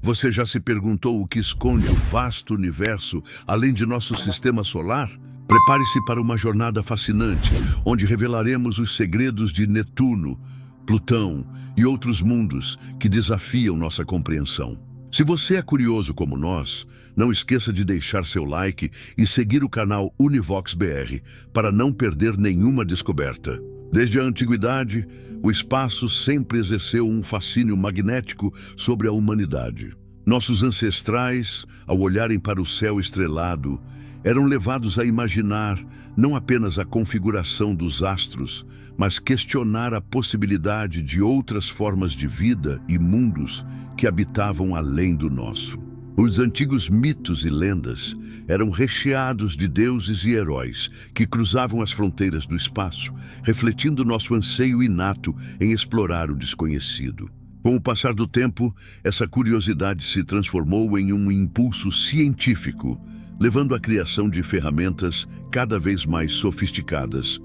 Você já se perguntou o que esconde o vasto universo além de nosso sistema solar? Prepare-se para uma jornada fascinante, onde revelaremos os segredos de Netuno, Plutão e outros mundos que desafiam nossa compreensão. Se você é curioso como nós, não esqueça de deixar seu like e seguir o canal Univox BR para não perder nenhuma descoberta. Desde a antiguidade, o espaço sempre exerceu um fascínio magnético sobre a humanidade. Nossos ancestrais, ao olharem para o céu estrelado, eram levados a imaginar não apenas a configuração dos astros, mas questionar a possibilidade de outras formas de vida e mundos que habitavam além do nosso. Os antigos mitos e lendas eram recheados de deuses e heróis que cruzavam as fronteiras do espaço, refletindo nosso anseio inato em explorar o desconhecido. Com o passar do tempo, essa curiosidade se transformou em um impulso científico, levando à criação de ferramentas cada vez mais sofisticadas,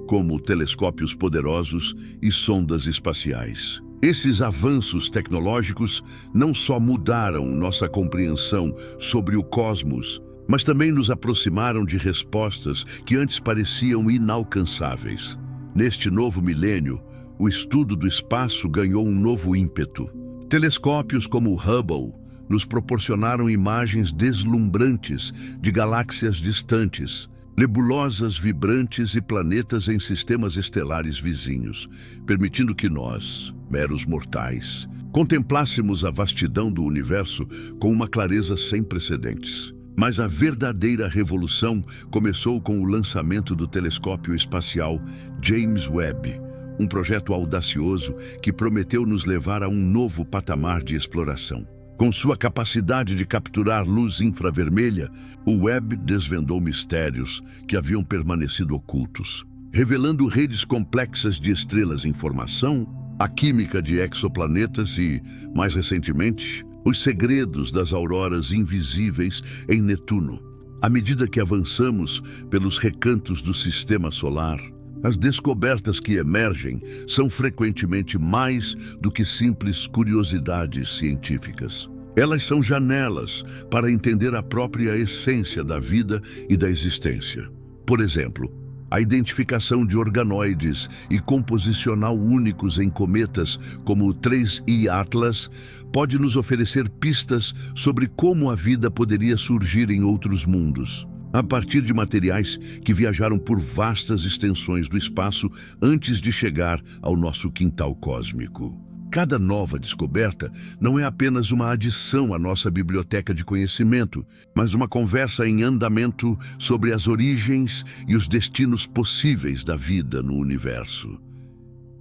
como telescópios poderosos e sondas espaciais. Esses avanços tecnológicos não só mudaram nossa compreensão sobre o cosmos, mas também nos aproximaram de respostas que antes pareciam inalcançáveis. Neste novo milênio, o estudo do espaço ganhou um novo ímpeto. Telescópios como o Hubble nos proporcionaram imagens deslumbrantes de galáxias distantes, nebulosas vibrantes e planetas em sistemas estelares vizinhos, permitindo que nós, meros mortais, contemplássemos a vastidão do universo com uma clareza sem precedentes. Mas a verdadeira revolução começou com o lançamento do telescópio espacial James Webb, um projeto audacioso que prometeu nos levar a um novo patamar de exploração. Com sua capacidade de capturar luz infravermelha, o Webb desvendou mistérios que haviam permanecido ocultos, revelando redes complexas de estrelas em formação, a química de exoplanetas e, mais recentemente, os segredos das auroras invisíveis em Netuno. À medida que avançamos pelos recantos do sistema solar, as descobertas que emergem são frequentemente mais do que simples curiosidades científicas. Elas são janelas para entender a própria essência da vida e da existência. Por exemplo, a identificação de organoides e composicional únicos em cometas como o 3I Atlas pode nos oferecer pistas sobre como a vida poderia surgir em outros mundos, a partir de materiais que viajaram por vastas extensões do espaço antes de chegar ao nosso quintal cósmico. Cada nova descoberta não é apenas uma adição à nossa biblioteca de conhecimento, mas uma conversa em andamento sobre as origens e os destinos possíveis da vida no universo.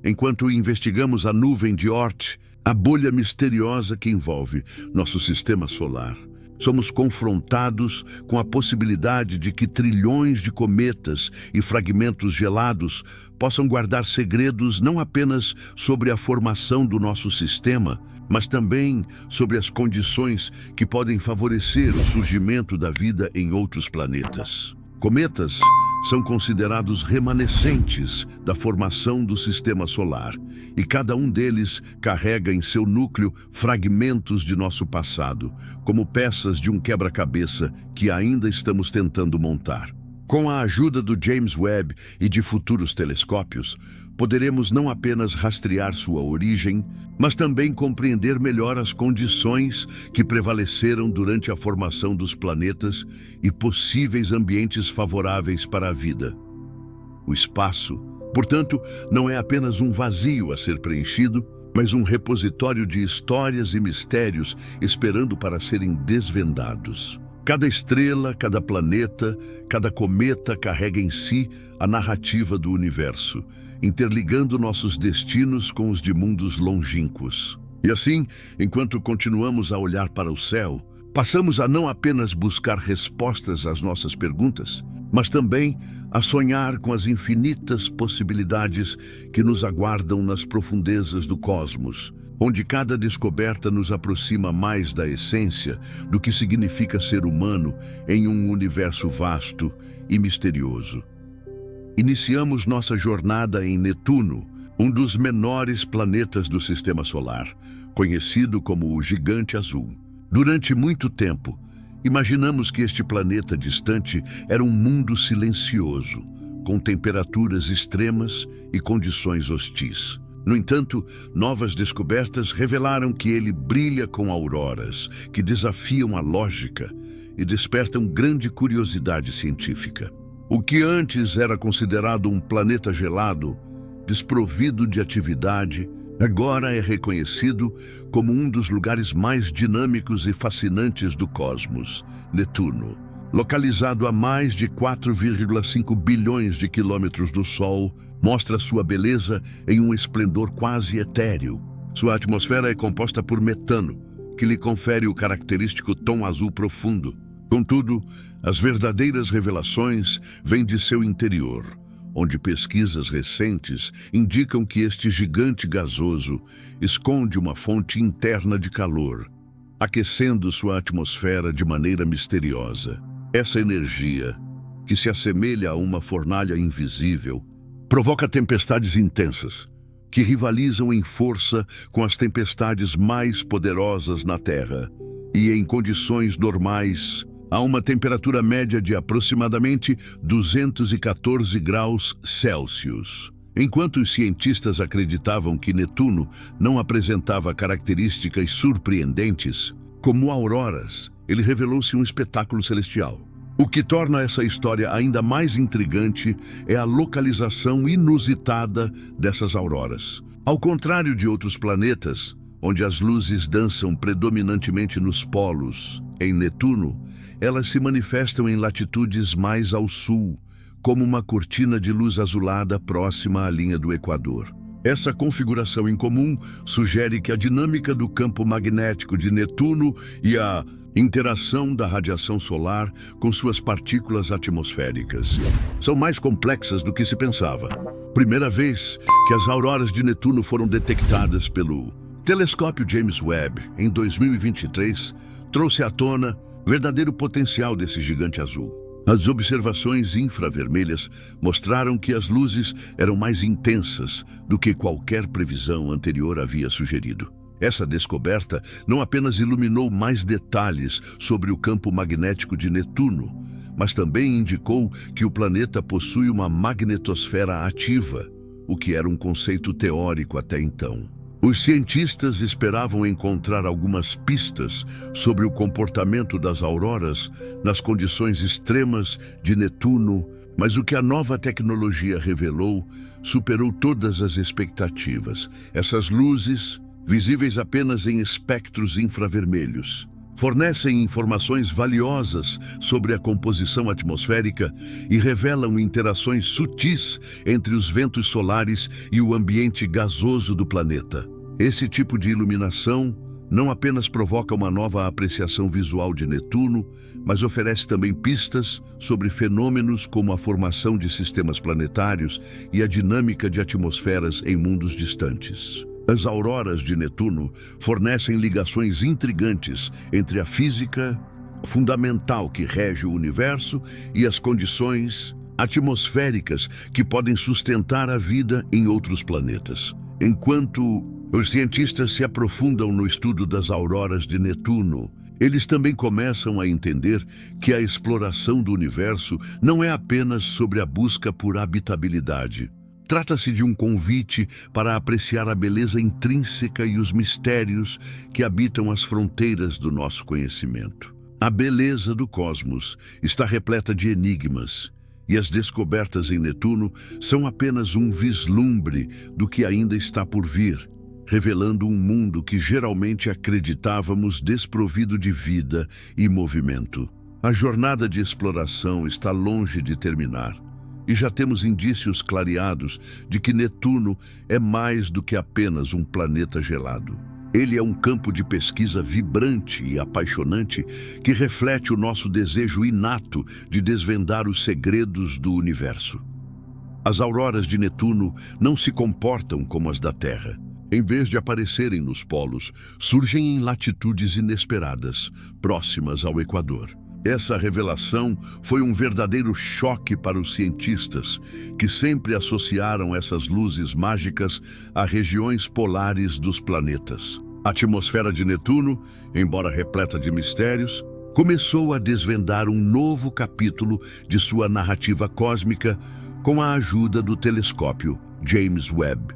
Enquanto investigamos a nuvem de Oort, a bolha misteriosa que envolve nosso sistema solar, somos confrontados com a possibilidade de que trilhões de cometas e fragmentos gelados possam guardar segredos não apenas sobre a formação do nosso sistema, mas também sobre as condições que podem favorecer o surgimento da vida em outros planetas. Cometas são considerados remanescentes da formação do sistema solar, e cada um deles carrega em seu núcleo fragmentos de nosso passado, como peças de um quebra-cabeça que ainda estamos tentando montar. Com a ajuda do James Webb e de futuros telescópios, poderemos não apenas rastrear sua origem, mas também compreender melhor as condições que prevaleceram durante a formação dos planetas e possíveis ambientes favoráveis para a vida. O espaço, portanto, não é apenas um vazio a ser preenchido, mas um repositório de histórias e mistérios esperando para serem desvendados. Cada estrela, cada planeta, cada cometa carrega em si a narrativa do universo, interligando nossos destinos com os de mundos longínquos. E assim, enquanto continuamos a olhar para o céu, passamos a não apenas buscar respostas às nossas perguntas, mas também a sonhar com as infinitas possibilidades que nos aguardam nas profundezas do cosmos, onde cada descoberta nos aproxima mais da essência do que significa ser humano em um universo vasto e misterioso. Iniciamos nossa jornada em Netuno, um dos menores planetas do Sistema Solar, conhecido como o Gigante Azul. Durante muito tempo, imaginamos que este planeta distante era um mundo silencioso, com temperaturas extremas e condições hostis. No entanto, novas descobertas revelaram que ele brilha com auroras que desafiam a lógica e despertam grande curiosidade científica. O que antes era considerado um planeta gelado, desprovido de atividade, agora é reconhecido como um dos lugares mais dinâmicos e fascinantes do cosmos, Netuno. Localizado a mais de 4,5 bilhões de quilômetros do Sol, mostra sua beleza em um esplendor quase etéreo. Sua atmosfera é composta por metano, que lhe confere o característico tom azul profundo. Contudo, as verdadeiras revelações vêm de seu interior, onde pesquisas recentes indicam que este gigante gasoso esconde uma fonte interna de calor, aquecendo sua atmosfera de maneira misteriosa. Essa energia, que se assemelha a uma fornalha invisível, provoca tempestades intensas, que rivalizam em força com as tempestades mais poderosas na Terra. E em condições normais, a uma temperatura média de aproximadamente 214 graus Celsius. Enquanto os cientistas acreditavam que Netuno não apresentava características surpreendentes, como auroras, ele revelou-se um espetáculo celestial. O que torna essa história ainda mais intrigante é a localização inusitada dessas auroras. Ao contrário de outros planetas, onde as luzes dançam predominantemente nos polos, em Netuno, elas se manifestam em latitudes mais ao sul, como uma cortina de luz azulada próxima à linha do Equador. Essa configuração incomum sugere que a dinâmica do campo magnético de Netuno e a interação da radiação solar com suas partículas atmosféricas são mais complexas do que se pensava. Primeira vez que as auroras de Netuno foram detectadas pelo telescópio James Webb, em 2023, trouxe à tona o verdadeiro potencial desse gigante azul. As observações infravermelhas mostraram que as luzes eram mais intensas do que qualquer previsão anterior havia sugerido. Essa descoberta não apenas iluminou mais detalhes sobre o campo magnético de Netuno, mas também indicou que o planeta possui uma magnetosfera ativa, o que era um conceito teórico até então. Os cientistas esperavam encontrar algumas pistas sobre o comportamento das auroras nas condições extremas de Netuno, mas o que a nova tecnologia revelou superou todas as expectativas. Essas luzes, visíveis apenas em espectros infravermelhos, fornecem informações valiosas sobre a composição atmosférica e revelam interações sutis entre os ventos solares e o ambiente gasoso do planeta. Esse tipo de iluminação não apenas provoca uma nova apreciação visual de Netuno, mas oferece também pistas sobre fenômenos como a formação de sistemas planetários e a dinâmica de atmosferas em mundos distantes. As auroras de Netuno fornecem ligações intrigantes entre a física fundamental que rege o universo e as condições atmosféricas que podem sustentar a vida em outros planetas. Enquanto os cientistas se aprofundam no estudo das auroras de Netuno, eles também começam a entender que a exploração do universo não é apenas sobre a busca por habitabilidade. Trata-se de um convite para apreciar a beleza intrínseca e os mistérios que habitam as fronteiras do nosso conhecimento. A beleza do cosmos está repleta de enigmas, e as descobertas em Netuno são apenas um vislumbre do que ainda está por vir, revelando um mundo que geralmente acreditávamos desprovido de vida e movimento. A jornada de exploração está longe de terminar. E já temos indícios clareados de que Netuno é mais do que apenas um planeta gelado. Ele é um campo de pesquisa vibrante e apaixonante que reflete o nosso desejo inato de desvendar os segredos do universo. As auroras de Netuno não se comportam como as da Terra. Em vez de aparecerem nos polos, surgem em latitudes inesperadas, próximas ao Equador. Essa revelação foi um verdadeiro choque para os cientistas, que sempre associaram essas luzes mágicas a regiões polares dos planetas. A atmosfera de Netuno, embora repleta de mistérios, começou a desvendar um novo capítulo de sua narrativa cósmica com a ajuda do telescópio James Webb.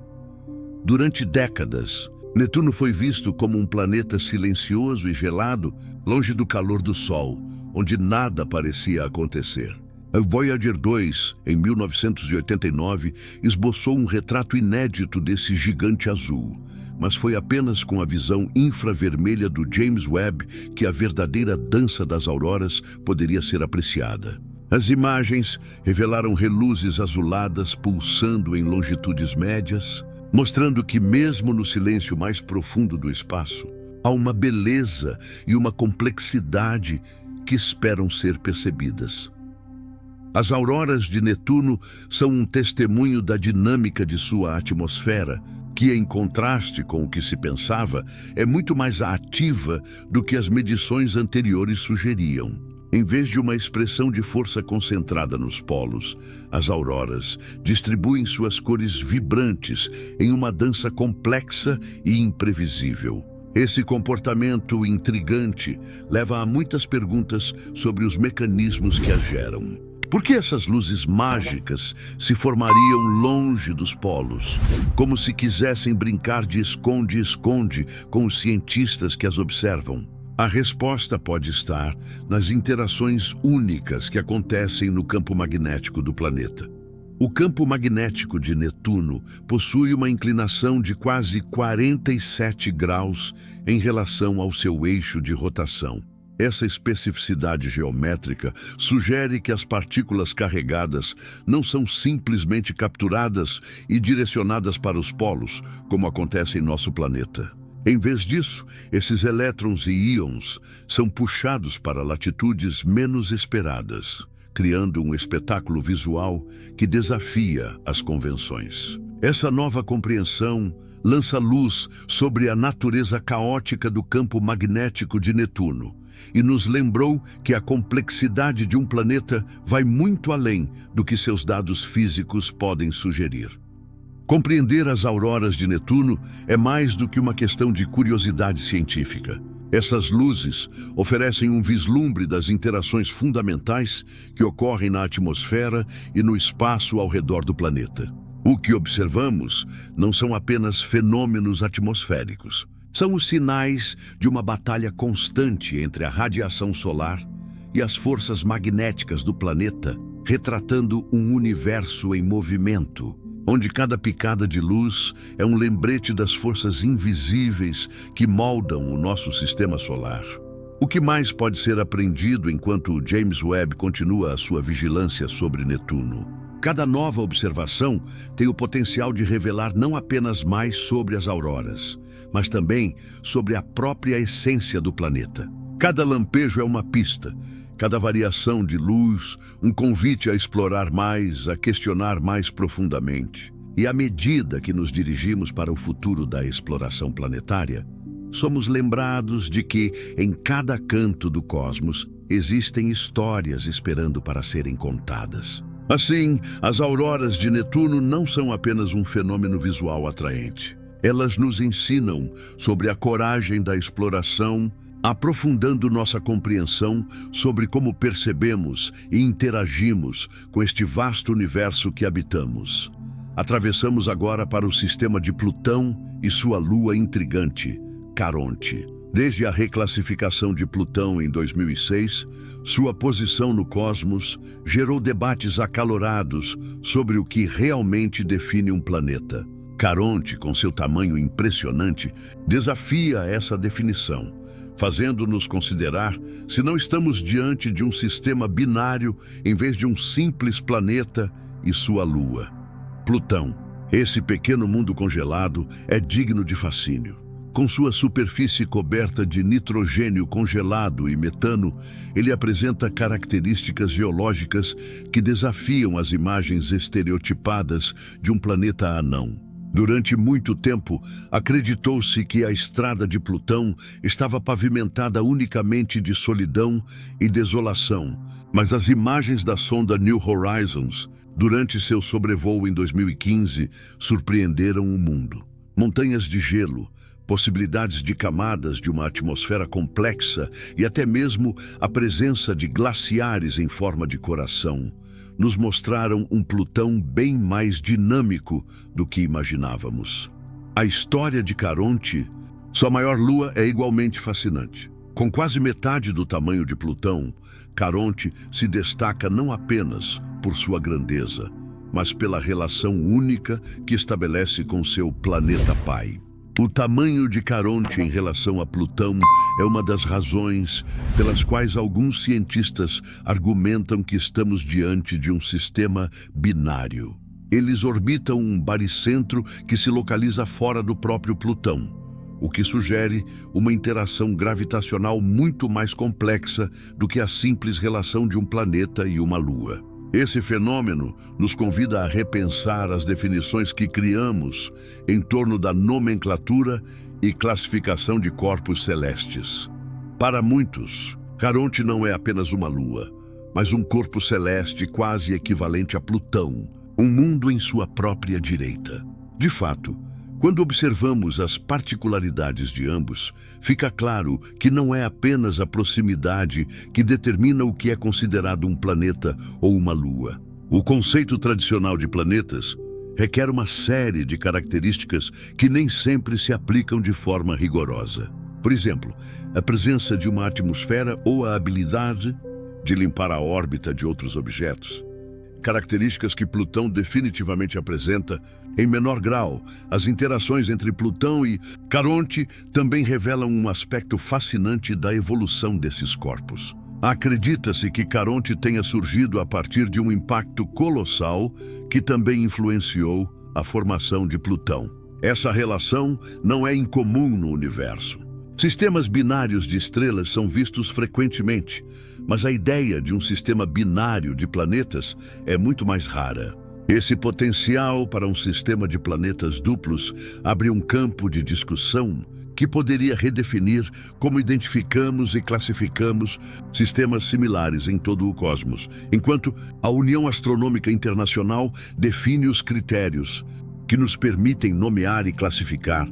Durante décadas, Netuno foi visto como um planeta silencioso e gelado, longe do calor do Sol, onde nada parecia acontecer. A Voyager 2, em 1989, esboçou um retrato inédito desse gigante azul, mas foi apenas com a visão infravermelha do James Webb que a verdadeira dança das auroras poderia ser apreciada. As imagens revelaram reluzes azuladas pulsando em longitudes médias, mostrando que mesmo no silêncio mais profundo do espaço, há uma beleza e uma complexidade que esperam ser percebidas. As auroras de Netuno são um testemunho da dinâmica de sua atmosfera, que, em contraste com o que se pensava, é muito mais ativa do que as medições anteriores sugeriam. Em vez de uma expressão de força concentrada nos polos, as auroras distribuem suas cores vibrantes em uma dança complexa e imprevisível. Esse comportamento intrigante leva a muitas perguntas sobre os mecanismos que as geram. Por que essas luzes mágicas se formariam longe dos polos, como se quisessem brincar de esconde-esconde com os cientistas que as observam? A resposta pode estar nas interações únicas que acontecem no campo magnético do planeta. O campo magnético de Netuno possui uma inclinação de quase 47 graus em relação ao seu eixo de rotação. Essa especificidade geométrica sugere que as partículas carregadas não são simplesmente capturadas e direcionadas para os polos, como acontece em nosso planeta. Em vez disso, esses elétrons e íons são puxados para latitudes menos esperadas, criando um espetáculo visual que desafia as convenções. Essa nova compreensão lança luz sobre a natureza caótica do campo magnético de Netuno e nos lembrou que a complexidade de um planeta vai muito além do que seus dados físicos podem sugerir. Compreender as auroras de Netuno é mais do que uma questão de curiosidade científica. Essas luzes oferecem um vislumbre das interações fundamentais que ocorrem na atmosfera e no espaço ao redor do planeta. O que observamos não são apenas fenômenos atmosféricos. São os sinais de uma batalha constante entre a radiação solar e as forças magnéticas do planeta, retratando um universo em movimento, onde cada picada de luz é um lembrete das forças invisíveis que moldam o nosso sistema solar. O que mais pode ser aprendido enquanto James Webb continua a sua vigilância sobre Netuno? Cada nova observação tem o potencial de revelar não apenas mais sobre as auroras, mas também sobre a própria essência do planeta. Cada lampejo é uma pista, cada variação de luz, um convite a explorar mais, a questionar mais profundamente. E à medida que nos dirigimos para o futuro da exploração planetária, somos lembrados de que, em cada canto do cosmos, existem histórias esperando para serem contadas. Assim, as auroras de Netuno não são apenas um fenômeno visual atraente. Elas nos ensinam sobre a coragem da exploração, aprofundando nossa compreensão sobre como percebemos e interagimos com este vasto universo que habitamos. Atravessamos agora para o sistema de Plutão e sua lua intrigante, Caronte. Desde a reclassificação de Plutão em 2006, sua posição no cosmos gerou debates acalorados sobre o que realmente define um planeta. Caronte, com seu tamanho impressionante, desafia essa definição, fazendo-nos considerar se não estamos diante de um sistema binário em vez de um simples planeta e sua lua. Plutão, esse pequeno mundo congelado, é digno de fascínio. Com sua superfície coberta de nitrogênio congelado e metano, ele apresenta características geológicas que desafiam as imagens estereotipadas de um planeta anão. Durante muito tempo, acreditou-se que a estrada de Plutão estava pavimentada unicamente de solidão e desolação, mas as imagens da sonda New Horizons, durante seu sobrevoo em 2015, surpreenderam o mundo. Montanhas de gelo, possibilidades de camadas de uma atmosfera complexa e até mesmo a presença de glaciares em forma de coração nos mostraram um Plutão bem mais dinâmico do que imaginávamos. A história de Caronte, sua maior lua, é igualmente fascinante. Com quase metade do tamanho de Plutão, Caronte se destaca não apenas por sua grandeza, mas pela relação única que estabelece com seu planeta-pai. O tamanho de Caronte em relação a Plutão é uma das razões pelas quais alguns cientistas argumentam que estamos diante de um sistema binário. Eles orbitam um baricentro que se localiza fora do próprio Plutão, o que sugere uma interação gravitacional muito mais complexa do que a simples relação de um planeta e uma lua. Esse fenômeno nos convida a repensar as definições que criamos em torno da nomenclatura e classificação de corpos celestes. Para muitos, Caronte não é apenas uma lua, mas um corpo celeste quase equivalente a Plutão, um mundo em sua própria direita. De fato, quando observamos as particularidades de ambos, fica claro que não é apenas a proximidade que determina o que é considerado um planeta ou uma lua. O conceito tradicional de planetas requer uma série de características que nem sempre se aplicam de forma rigorosa. Por exemplo, a presença de uma atmosfera ou a habilidade de limpar a órbita de outros objetos. Características que Plutão definitivamente apresenta. Em menor grau, as interações entre Plutão e Caronte também revelam um aspecto fascinante da evolução desses corpos. Acredita-se que Caronte tenha surgido a partir de um impacto colossal que também influenciou a formação de Plutão. Essa relação não é incomum no universo. Sistemas binários de estrelas são vistos frequentemente, mas a ideia de um sistema binário de planetas é muito mais rara. Esse potencial para um sistema de planetas duplos abre um campo de discussão que poderia redefinir como identificamos e classificamos sistemas similares em todo o cosmos, enquanto a União Astronômica Internacional define os critérios que nos permitem nomear e classificar.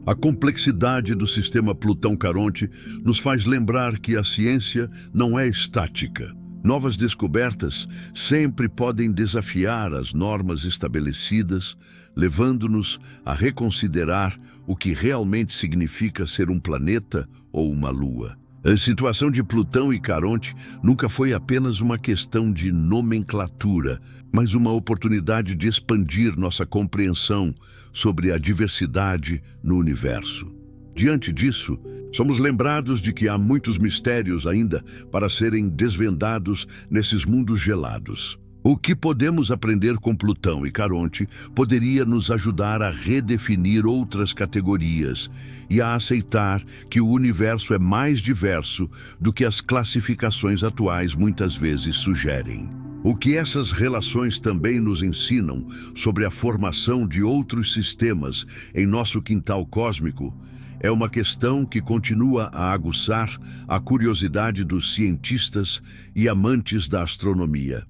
A complexidade do sistema Plutão-Caronte nos faz lembrar que a ciência não é estática. Novas descobertas sempre podem desafiar as normas estabelecidas, levando-nos a reconsiderar o que realmente significa ser um planeta ou uma lua. A situação de Plutão e Caronte nunca foi apenas uma questão de nomenclatura, mas uma oportunidade de expandir nossa compreensão sobre a diversidade no universo. Diante disso, somos lembrados de que há muitos mistérios ainda para serem desvendados nesses mundos gelados. O que podemos aprender com Plutão e Caronte poderia nos ajudar a redefinir outras categorias e a aceitar que o universo é mais diverso do que as classificações atuais muitas vezes sugerem. O que essas relações também nos ensinam sobre a formação de outros sistemas em nosso quintal cósmico é uma questão que continua a aguçar a curiosidade dos cientistas e amantes da astronomia.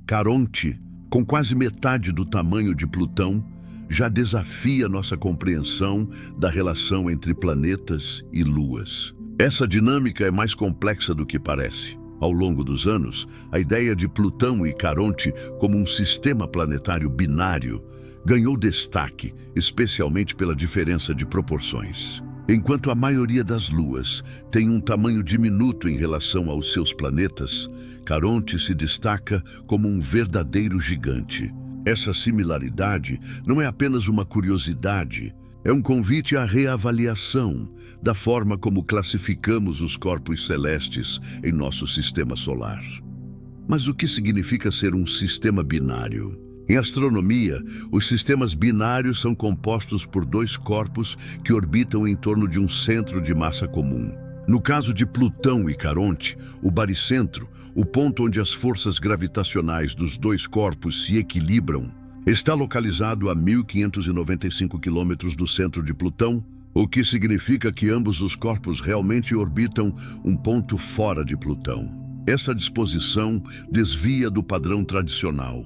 Caronte, com quase metade do tamanho de Plutão, já desafia nossa compreensão da relação entre planetas e luas. Essa dinâmica é mais complexa do que parece. Ao longo dos anos, a ideia de Plutão e Caronte como um sistema planetário binário ganhou destaque, especialmente pela diferença de proporções. Enquanto a maioria das luas tem um tamanho diminuto em relação aos seus planetas, Caronte se destaca como um verdadeiro gigante. Essa similaridade não é apenas uma curiosidade, é um convite à reavaliação da forma como classificamos os corpos celestes em nosso sistema solar. Mas o que significa ser um sistema binário? Em astronomia, os sistemas binários são compostos por dois corpos que orbitam em torno de um centro de massa comum. No caso de Plutão e Caronte, o baricentro, o ponto onde as forças gravitacionais dos dois corpos se equilibram, está localizado a 1.595 quilômetros do centro de Plutão, o que significa que ambos os corpos realmente orbitam um ponto fora de Plutão. Essa disposição desvia do padrão tradicional,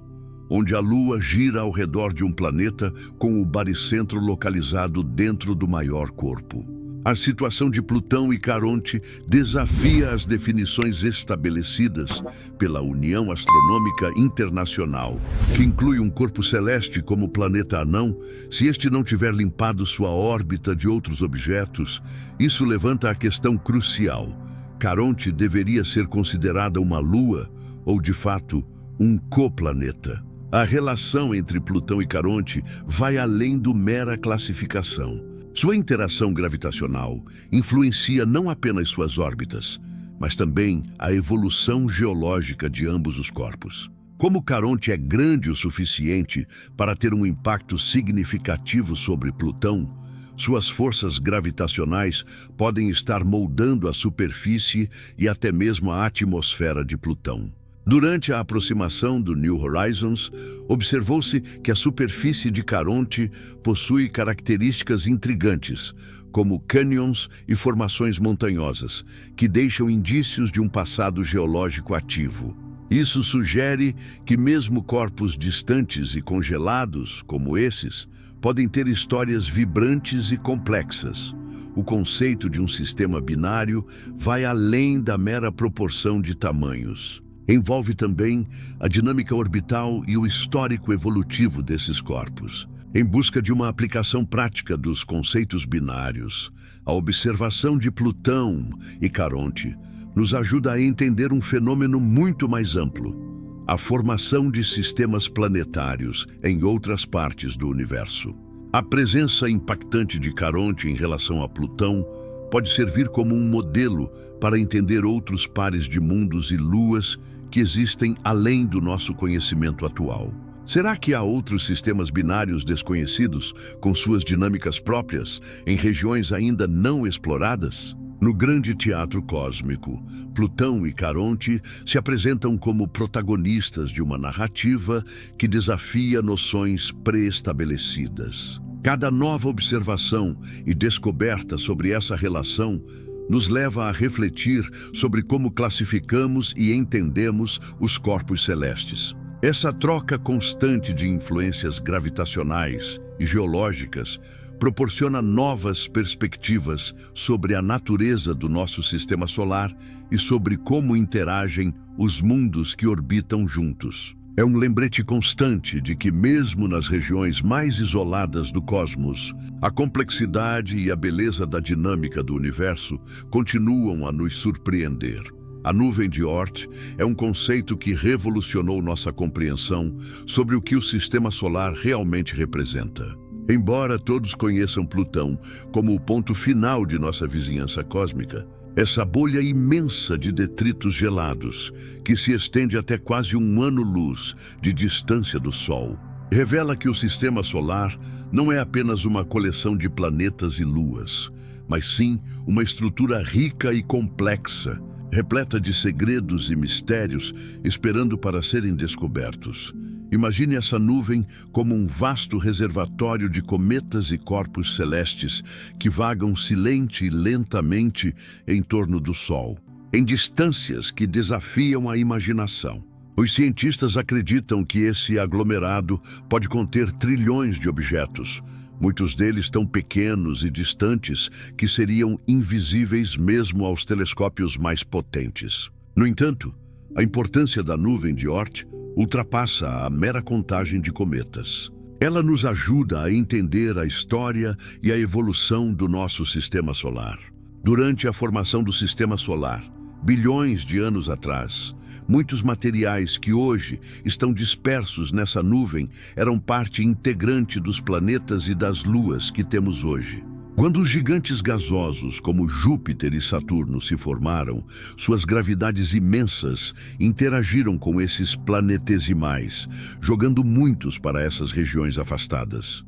onde a Lua gira ao redor de um planeta com o baricentro localizado dentro do maior corpo. A situação de Plutão e Caronte desafia as definições estabelecidas pela União Astronômica Internacional, que inclui um corpo celeste como planeta anão. Se este não tiver limpado sua órbita de outros objetos, isso levanta a questão crucial: Caronte deveria ser considerada uma lua ou, de fato, um coplaneta? A relação entre Plutão e Caronte vai além do mera classificação. Sua interação gravitacional influencia não apenas suas órbitas, mas também a evolução geológica de ambos os corpos. Como Caronte é grande o suficiente para ter um impacto significativo sobre Plutão, suas forças gravitacionais podem estar moldando a superfície e até mesmo a atmosfera de Plutão. Durante a aproximação do New Horizons, observou-se que a superfície de Caronte possui características intrigantes, como cânions e formações montanhosas, que deixam indícios de um passado geológico ativo. Isso sugere que mesmo corpos distantes e congelados, como esses, podem ter histórias vibrantes e complexas. O conceito de um sistema binário vai além da mera proporção de tamanhos. Envolve também a dinâmica orbital e o histórico evolutivo desses corpos. Em busca de uma aplicação prática dos conceitos binários, a observação de Plutão e Caronte nos ajuda a entender um fenômeno muito mais amplo: a formação de sistemas planetários em outras partes do universo. A presença impactante de Caronte em relação a Plutão pode servir como um modelo para entender outros pares de mundos e luas que existem além do nosso conhecimento atual. Será que há outros sistemas binários desconhecidos, com suas dinâmicas próprias, em regiões ainda não exploradas? No grande teatro cósmico, Plutão e Caronte se apresentam como protagonistas de uma narrativa que desafia noções pré-estabelecidas. Cada nova observação e descoberta sobre essa relação nos leva a refletir sobre como classificamos e entendemos os corpos celestes. Essa troca constante de influências gravitacionais e geológicas proporciona novas perspectivas sobre a natureza do nosso sistema solar e sobre como interagem os mundos que orbitam juntos. É um lembrete constante de que, mesmo nas regiões mais isoladas do cosmos, a complexidade e a beleza da dinâmica do universo continuam a nos surpreender. A nuvem de Oort é um conceito que revolucionou nossa compreensão sobre o que o sistema solar realmente representa. Embora todos conheçam Plutão como o ponto final de nossa vizinhança cósmica, essa bolha imensa de detritos gelados, que se estende até quase um ano-luz de distância do Sol, revela que o sistema solar não é apenas uma coleção de planetas e luas, mas sim uma estrutura rica e complexa, repleta de segredos e mistérios esperando para serem descobertos. Imagine essa nuvem como um vasto reservatório de cometas e corpos celestes que vagam silente e lentamente em torno do Sol, em distâncias que desafiam a imaginação. Os cientistas acreditam que esse aglomerado pode conter trilhões de objetos, muitos deles tão pequenos e distantes que seriam invisíveis mesmo aos telescópios mais potentes. No entanto, a importância da nuvem de Oort ultrapassa a mera contagem de cometas. Ela nos ajuda a entender a história e a evolução do nosso sistema solar. Durante a formação do sistema solar, bilhões de anos atrás, muitos materiais que hoje estão dispersos nessa nuvem eram parte integrante dos planetas e das luas que temos hoje. Quando os gigantes gasosos como Júpiter e Saturno se formaram, suas gravidades imensas interagiram com esses planetesimais, jogando muitos para essas regiões afastadas.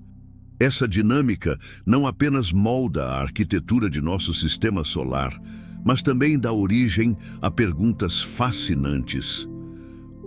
Essa dinâmica não apenas molda a arquitetura de nosso sistema solar, mas também dá origem a perguntas fascinantes.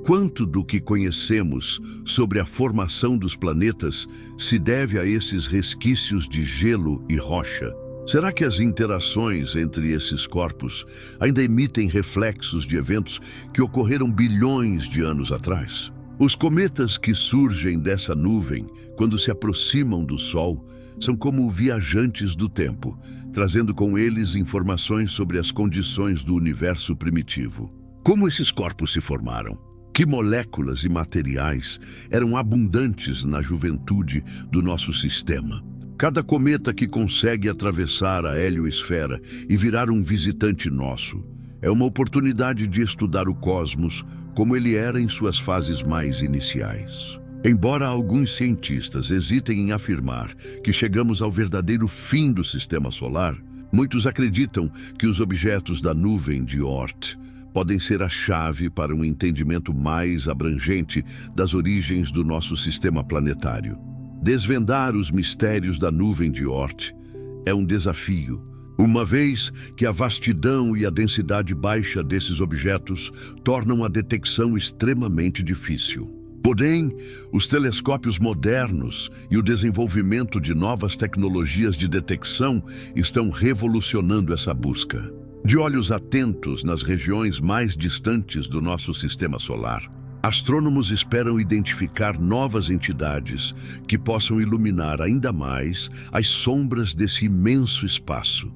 Quanto do que conhecemos sobre a formação dos planetas se deve a esses resquícios de gelo e rocha? Será que as interações entre esses corpos ainda emitem reflexos de eventos que ocorreram bilhões de anos atrás? Os cometas que surgem dessa nuvem, quando se aproximam do Sol, são como viajantes do tempo, trazendo com eles informações sobre as condições do universo primitivo. Como esses corpos se formaram? Que moléculas e materiais eram abundantes na juventude do nosso sistema? Cada cometa que consegue atravessar a heliosfera e virar um visitante nosso é uma oportunidade de estudar o cosmos como ele era em suas fases mais iniciais. Embora alguns cientistas hesitem em afirmar que chegamos ao verdadeiro fim do sistema solar, muitos acreditam que os objetos da nuvem de Oort podem ser a chave para um entendimento mais abrangente das origens do nosso sistema planetário. Desvendar os mistérios da nuvem de Oort é um desafio, uma vez que a vastidão e a densidade baixa desses objetos tornam a detecção extremamente difícil. Porém, os telescópios modernos e o desenvolvimento de novas tecnologias de detecção estão revolucionando essa busca. De olhos atentos nas regiões mais distantes do nosso sistema solar, astrônomos esperam identificar novas entidades que possam iluminar ainda mais as sombras desse imenso espaço.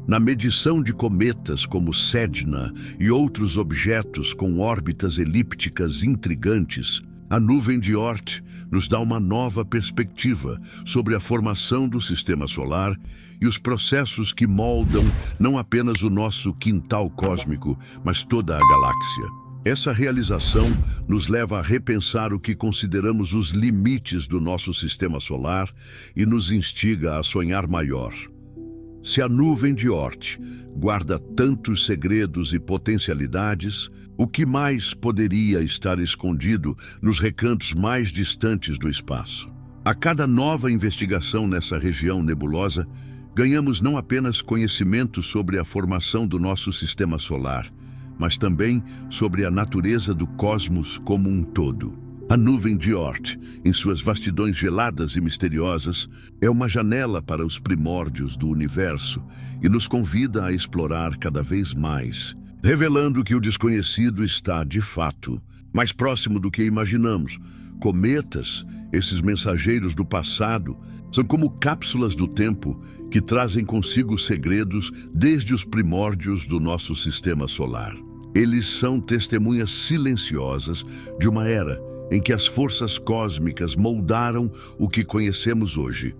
Na medição de cometas como Sedna e outros objetos com órbitas elípticas intrigantes, a nuvem de Oort nos dá uma nova perspectiva sobre a formação do sistema solar e os processos que moldam não apenas o nosso quintal cósmico, mas toda a galáxia. Essa realização nos leva a repensar o que consideramos os limites do nosso sistema solar e nos instiga a sonhar maior. Se a nuvem de Oort guarda tantos segredos e potencialidades, o que mais poderia estar escondido nos recantos mais distantes do espaço? A cada nova investigação nessa região nebulosa, ganhamos não apenas conhecimento sobre a formação do nosso sistema solar, mas também sobre a natureza do cosmos como um todo. A nuvem de Oort, em suas vastidões geladas e misteriosas, é uma janela para os primórdios do universo e nos convida a explorar cada vez mais, revelando que o desconhecido está, de fato, mais próximo do que imaginamos. Cometas, esses mensageiros do passado, são como cápsulas do tempo que trazem consigo segredos desde os primórdios do nosso sistema solar. Eles são testemunhas silenciosas de uma era em que as forças cósmicas moldaram o que conhecemos hoje,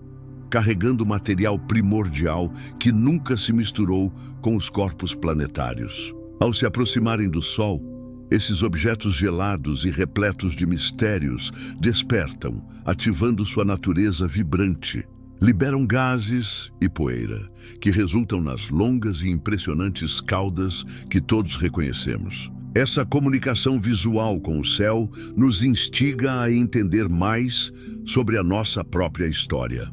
carregando material primordial que nunca se misturou com os corpos planetários. Ao se aproximarem do Sol, esses objetos gelados e repletos de mistérios despertam, ativando sua natureza vibrante. Liberam gases e poeira, que resultam nas longas e impressionantes caudas que todos reconhecemos. Essa comunicação visual com o céu nos instiga a entender mais sobre a nossa própria história.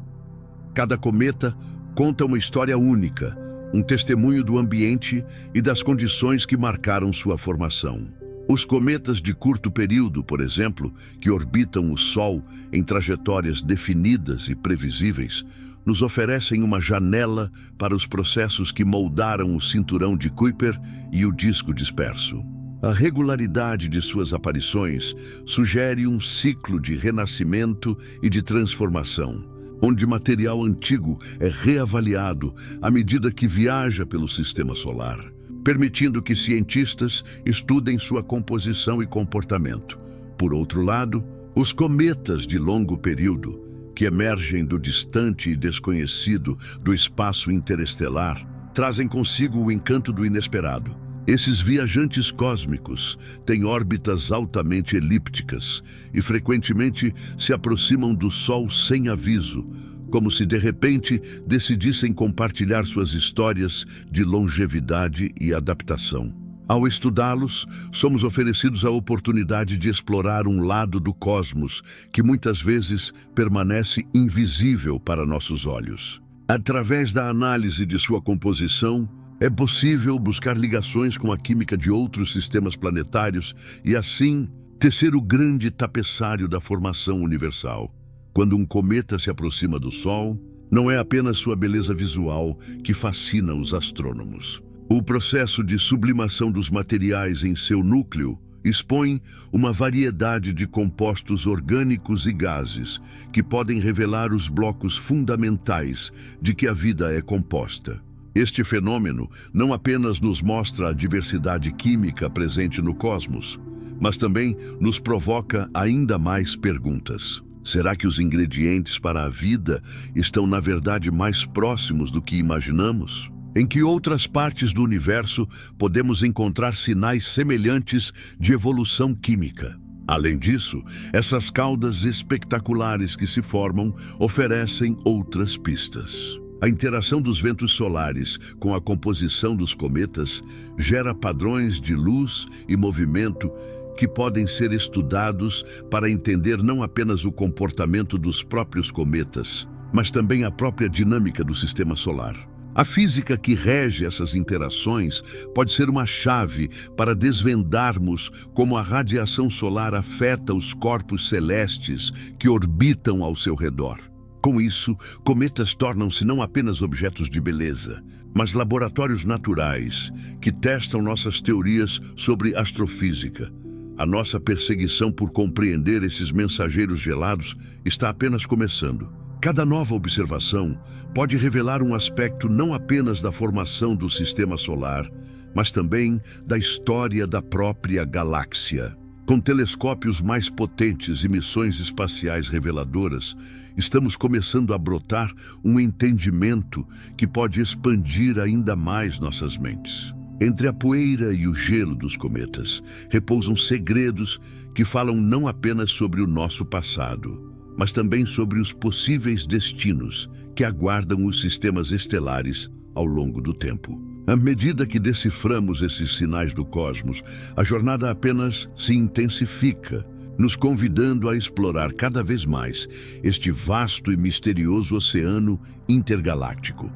Cada cometa conta uma história única, um testemunho do ambiente e das condições que marcaram sua formação. Os cometas de curto período, por exemplo, que orbitam o Sol em trajetórias definidas e previsíveis, nos oferecem uma janela para os processos que moldaram o cinturão de Kuiper e o disco disperso. A regularidade de suas aparições sugere um ciclo de renascimento e de transformação, onde material antigo é reavaliado à medida que viaja pelo sistema solar, permitindo que cientistas estudem sua composição e comportamento. Por outro lado, os cometas de longo período, que emergem do distante e desconhecido do espaço interestelar, trazem consigo o encanto do inesperado. Esses viajantes cósmicos têm órbitas altamente elípticas e frequentemente se aproximam do Sol sem aviso, como se de repente decidissem compartilhar suas histórias de longevidade e adaptação. Ao estudá-los, somos oferecidos a oportunidade de explorar um lado do cosmos que muitas vezes permanece invisível para nossos olhos. Através da análise de sua composição, é possível buscar ligações com a química de outros sistemas planetários e, assim, tecer o grande tapeçário da formação universal. Quando um cometa se aproxima do Sol, não é apenas sua beleza visual que fascina os astrônomos. O processo de sublimação dos materiais em seu núcleo expõe uma variedade de compostos orgânicos e gases que podem revelar os blocos fundamentais de que a vida é composta. Este fenômeno não apenas nos mostra a diversidade química presente no cosmos, mas também nos provoca ainda mais perguntas. Será que os ingredientes para a vida estão, na verdade, mais próximos do que imaginamos? Em que outras partes do universo podemos encontrar sinais semelhantes de evolução química? Além disso, essas caudas espetaculares que se formam oferecem outras pistas. A interação dos ventos solares com a composição dos cometas gera padrões de luz e movimento que podem ser estudados para entender não apenas o comportamento dos próprios cometas, mas também a própria dinâmica do sistema solar. A física que rege essas interações pode ser uma chave para desvendarmos como a radiação solar afeta os corpos celestes que orbitam ao seu redor. Com isso, cometas tornam-se não apenas objetos de beleza, mas laboratórios naturais que testam nossas teorias sobre astrofísica. A nossa perseguição por compreender esses mensageiros gelados está apenas começando. Cada nova observação pode revelar um aspecto não apenas da formação do sistema solar, mas também da história da própria galáxia. Com telescópios mais potentes e missões espaciais reveladoras, estamos começando a brotar um entendimento que pode expandir ainda mais nossas mentes. Entre a poeira e o gelo dos cometas repousam segredos que falam não apenas sobre o nosso passado, mas também sobre os possíveis destinos que aguardam os sistemas estelares ao longo do tempo. À medida que deciframos esses sinais do cosmos, a jornada apenas se intensifica, nos convidando a explorar cada vez mais este vasto e misterioso oceano intergaláctico.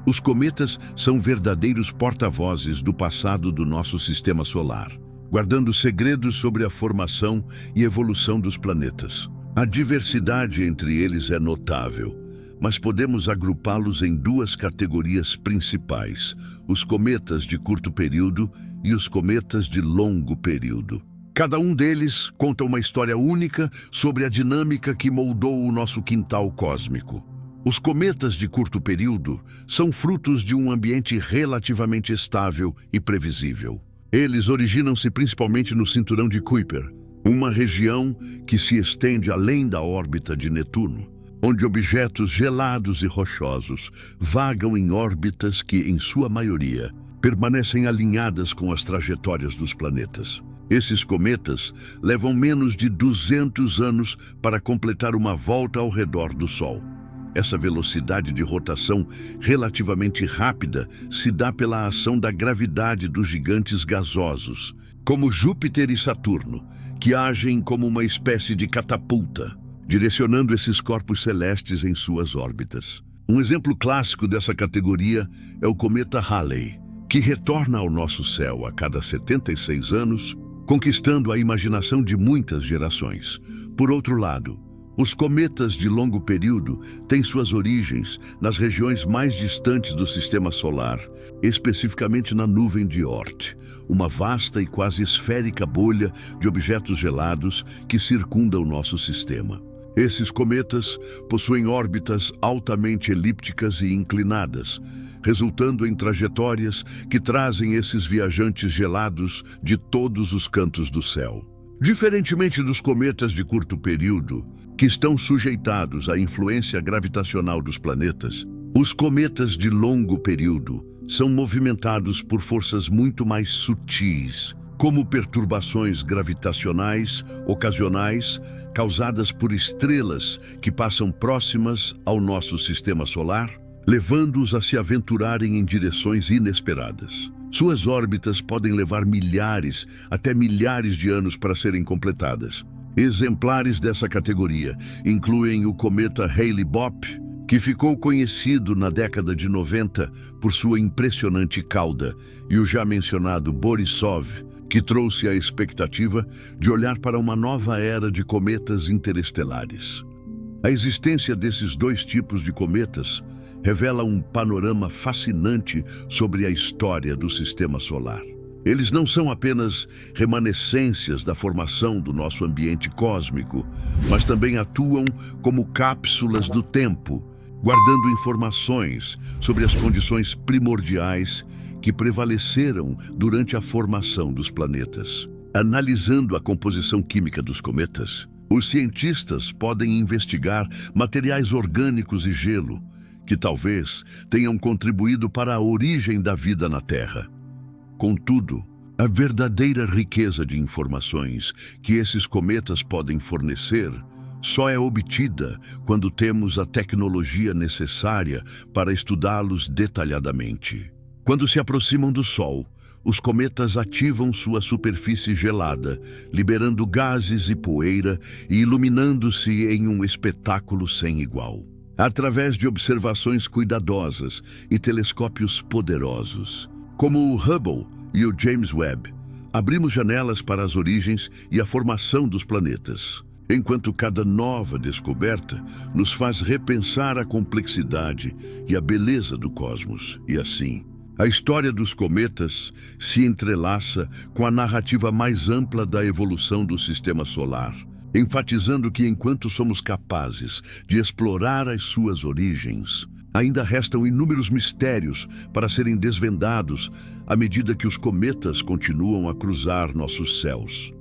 Os cometas são verdadeiros porta-vozes do passado do nosso sistema solar, guardando segredos sobre a formação e evolução dos planetas. A diversidade entre eles é notável, mas podemos agrupá-los em duas categorias principais: os cometas de curto período e os cometas de longo período. Cada um deles conta uma história única sobre a dinâmica que moldou o nosso quintal cósmico. Os cometas de curto período são frutos de um ambiente relativamente estável e previsível. Eles originam-se principalmente no cinturão de Kuiper, uma região que se estende além da órbita de Netuno, onde objetos gelados e rochosos vagam em órbitas que, em sua maioria, permanecem alinhadas com as trajetórias dos planetas. Esses cometas levam menos de 200 anos para completar uma volta ao redor do Sol. Essa velocidade de rotação relativamente rápida se dá pela ação da gravidade dos gigantes gasosos, como Júpiter e Saturno, que agem como uma espécie de catapulta, direcionando esses corpos celestes em suas órbitas. Um exemplo clássico dessa categoria é o cometa Halley, que retorna ao nosso céu a cada 76 anos, conquistando a imaginação de muitas gerações. Por outro lado, os cometas de longo período têm suas origens nas regiões mais distantes do sistema solar, especificamente na nuvem de Oort, uma vasta e quase esférica bolha de objetos gelados que circunda o nosso sistema. Esses cometas possuem órbitas altamente elípticas e inclinadas, resultando em trajetórias que trazem esses viajantes gelados de todos os cantos do céu. Diferentemente dos cometas de curto período, que estão sujeitados à influência gravitacional dos planetas, os cometas de longo período são movimentados por forças muito mais sutis, como perturbações gravitacionais ocasionais causadas por estrelas que passam próximas ao nosso sistema solar, levando-os a se aventurarem em direções inesperadas. Suas órbitas podem levar milhares, até milhares de anos para serem completadas. Exemplares dessa categoria incluem o cometa Hale-Bopp, que ficou conhecido na década de 90 por sua impressionante cauda, e o já mencionado Borisov, que trouxe a expectativa de olhar para uma nova era de cometas interestelares. A existência desses dois tipos de cometas revela um panorama fascinante sobre a história do sistema solar. Eles não são apenas remanescências da formação do nosso ambiente cósmico, mas também atuam como cápsulas do tempo, guardando informações sobre as condições primordiais que prevaleceram durante a formação dos planetas. Analisando a composição química dos cometas, os cientistas podem investigar materiais orgânicos e gelo, que talvez tenham contribuído para a origem da vida na Terra. Contudo, a verdadeira riqueza de informações que esses cometas podem fornecer só é obtida quando temos a tecnologia necessária para estudá-los detalhadamente. Quando se aproximam do Sol, os cometas ativam sua superfície gelada, liberando gases e poeira e iluminando-se em um espetáculo sem igual. Através de observações cuidadosas e telescópios poderosos, como o Hubble e o James Webb, abrimos janelas para as origens e a formação dos planetas, enquanto cada nova descoberta nos faz repensar a complexidade e a beleza do cosmos. E assim, a história dos cometas se entrelaça com a narrativa mais ampla da evolução do Sistema Solar, enfatizando que enquanto somos capazes de explorar as suas origens, ainda restam inúmeros mistérios para serem desvendados à medida que os cometas continuam a cruzar nossos céus.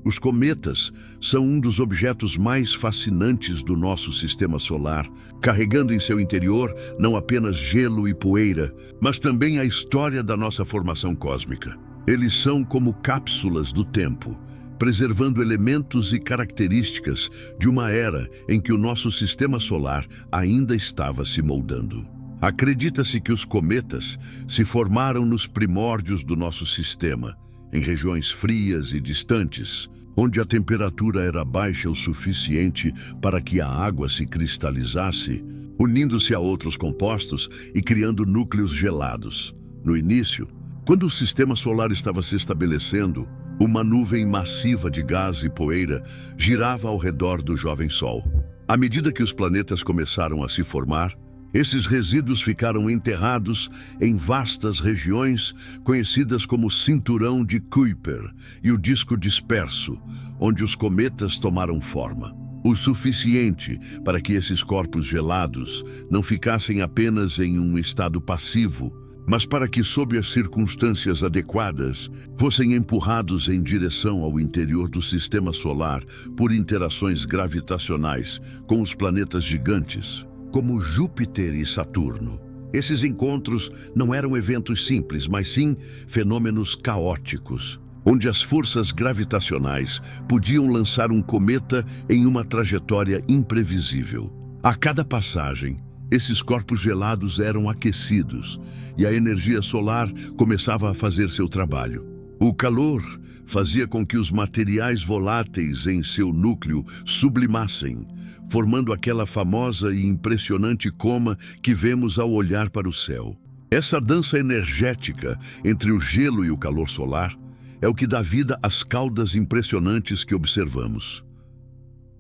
Os cometas são um dos objetos mais fascinantes do nosso sistema solar, carregando em seu interior não apenas gelo e poeira, mas também a história da nossa formação cósmica. Eles são como cápsulas do tempo, preservando elementos e características de uma era em que o nosso sistema solar ainda estava se moldando. Acredita-se que os cometas se formaram nos primórdios do nosso sistema, em regiões frias e distantes, onde a temperatura era baixa o suficiente para que a água se cristalizasse, unindo-se a outros compostos e criando núcleos gelados. No início, quando o sistema solar estava se estabelecendo, uma nuvem massiva de gás e poeira girava ao redor do jovem Sol. À medida que os planetas começaram a se formar, esses resíduos ficaram enterrados em vastas regiões conhecidas como Cinturão de Kuiper e o Disco Disperso, onde os cometas tomaram forma. O suficiente para que esses corpos gelados não ficassem apenas em um estado passivo, mas para que, sob as circunstâncias adequadas, fossem empurrados em direção ao interior do Sistema Solar por interações gravitacionais com os planetas gigantes, como Júpiter e Saturno. Esses encontros não eram eventos simples, mas sim fenômenos caóticos, onde as forças gravitacionais podiam lançar um cometa em uma trajetória imprevisível. A cada passagem, esses corpos gelados eram aquecidos e a energia solar começava a fazer seu trabalho. O calor fazia com que os materiais voláteis em seu núcleo sublimassem, formando aquela famosa e impressionante coma que vemos ao olhar para o céu. Essa dança energética entre o gelo e o calor solar é o que dá vida às caudas impressionantes que observamos.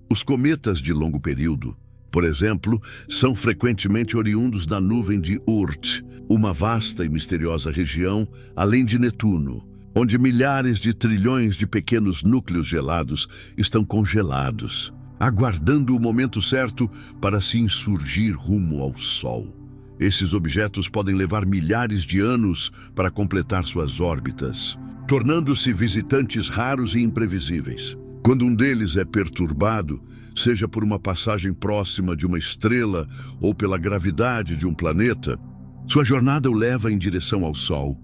Os cometas de longo período, por exemplo, são frequentemente oriundos da nuvem de Oort, uma vasta e misteriosa região além de Netuno, onde milhares de trilhões de pequenos núcleos gelados estão congelados, aguardando o momento certo para se insurgir rumo ao Sol. Esses objetos podem levar milhares de anos para completar suas órbitas, tornando-se visitantes raros e imprevisíveis. Quando um deles é perturbado, seja por uma passagem próxima de uma estrela ou pela gravidade de um planeta, sua jornada o leva em direção ao Sol,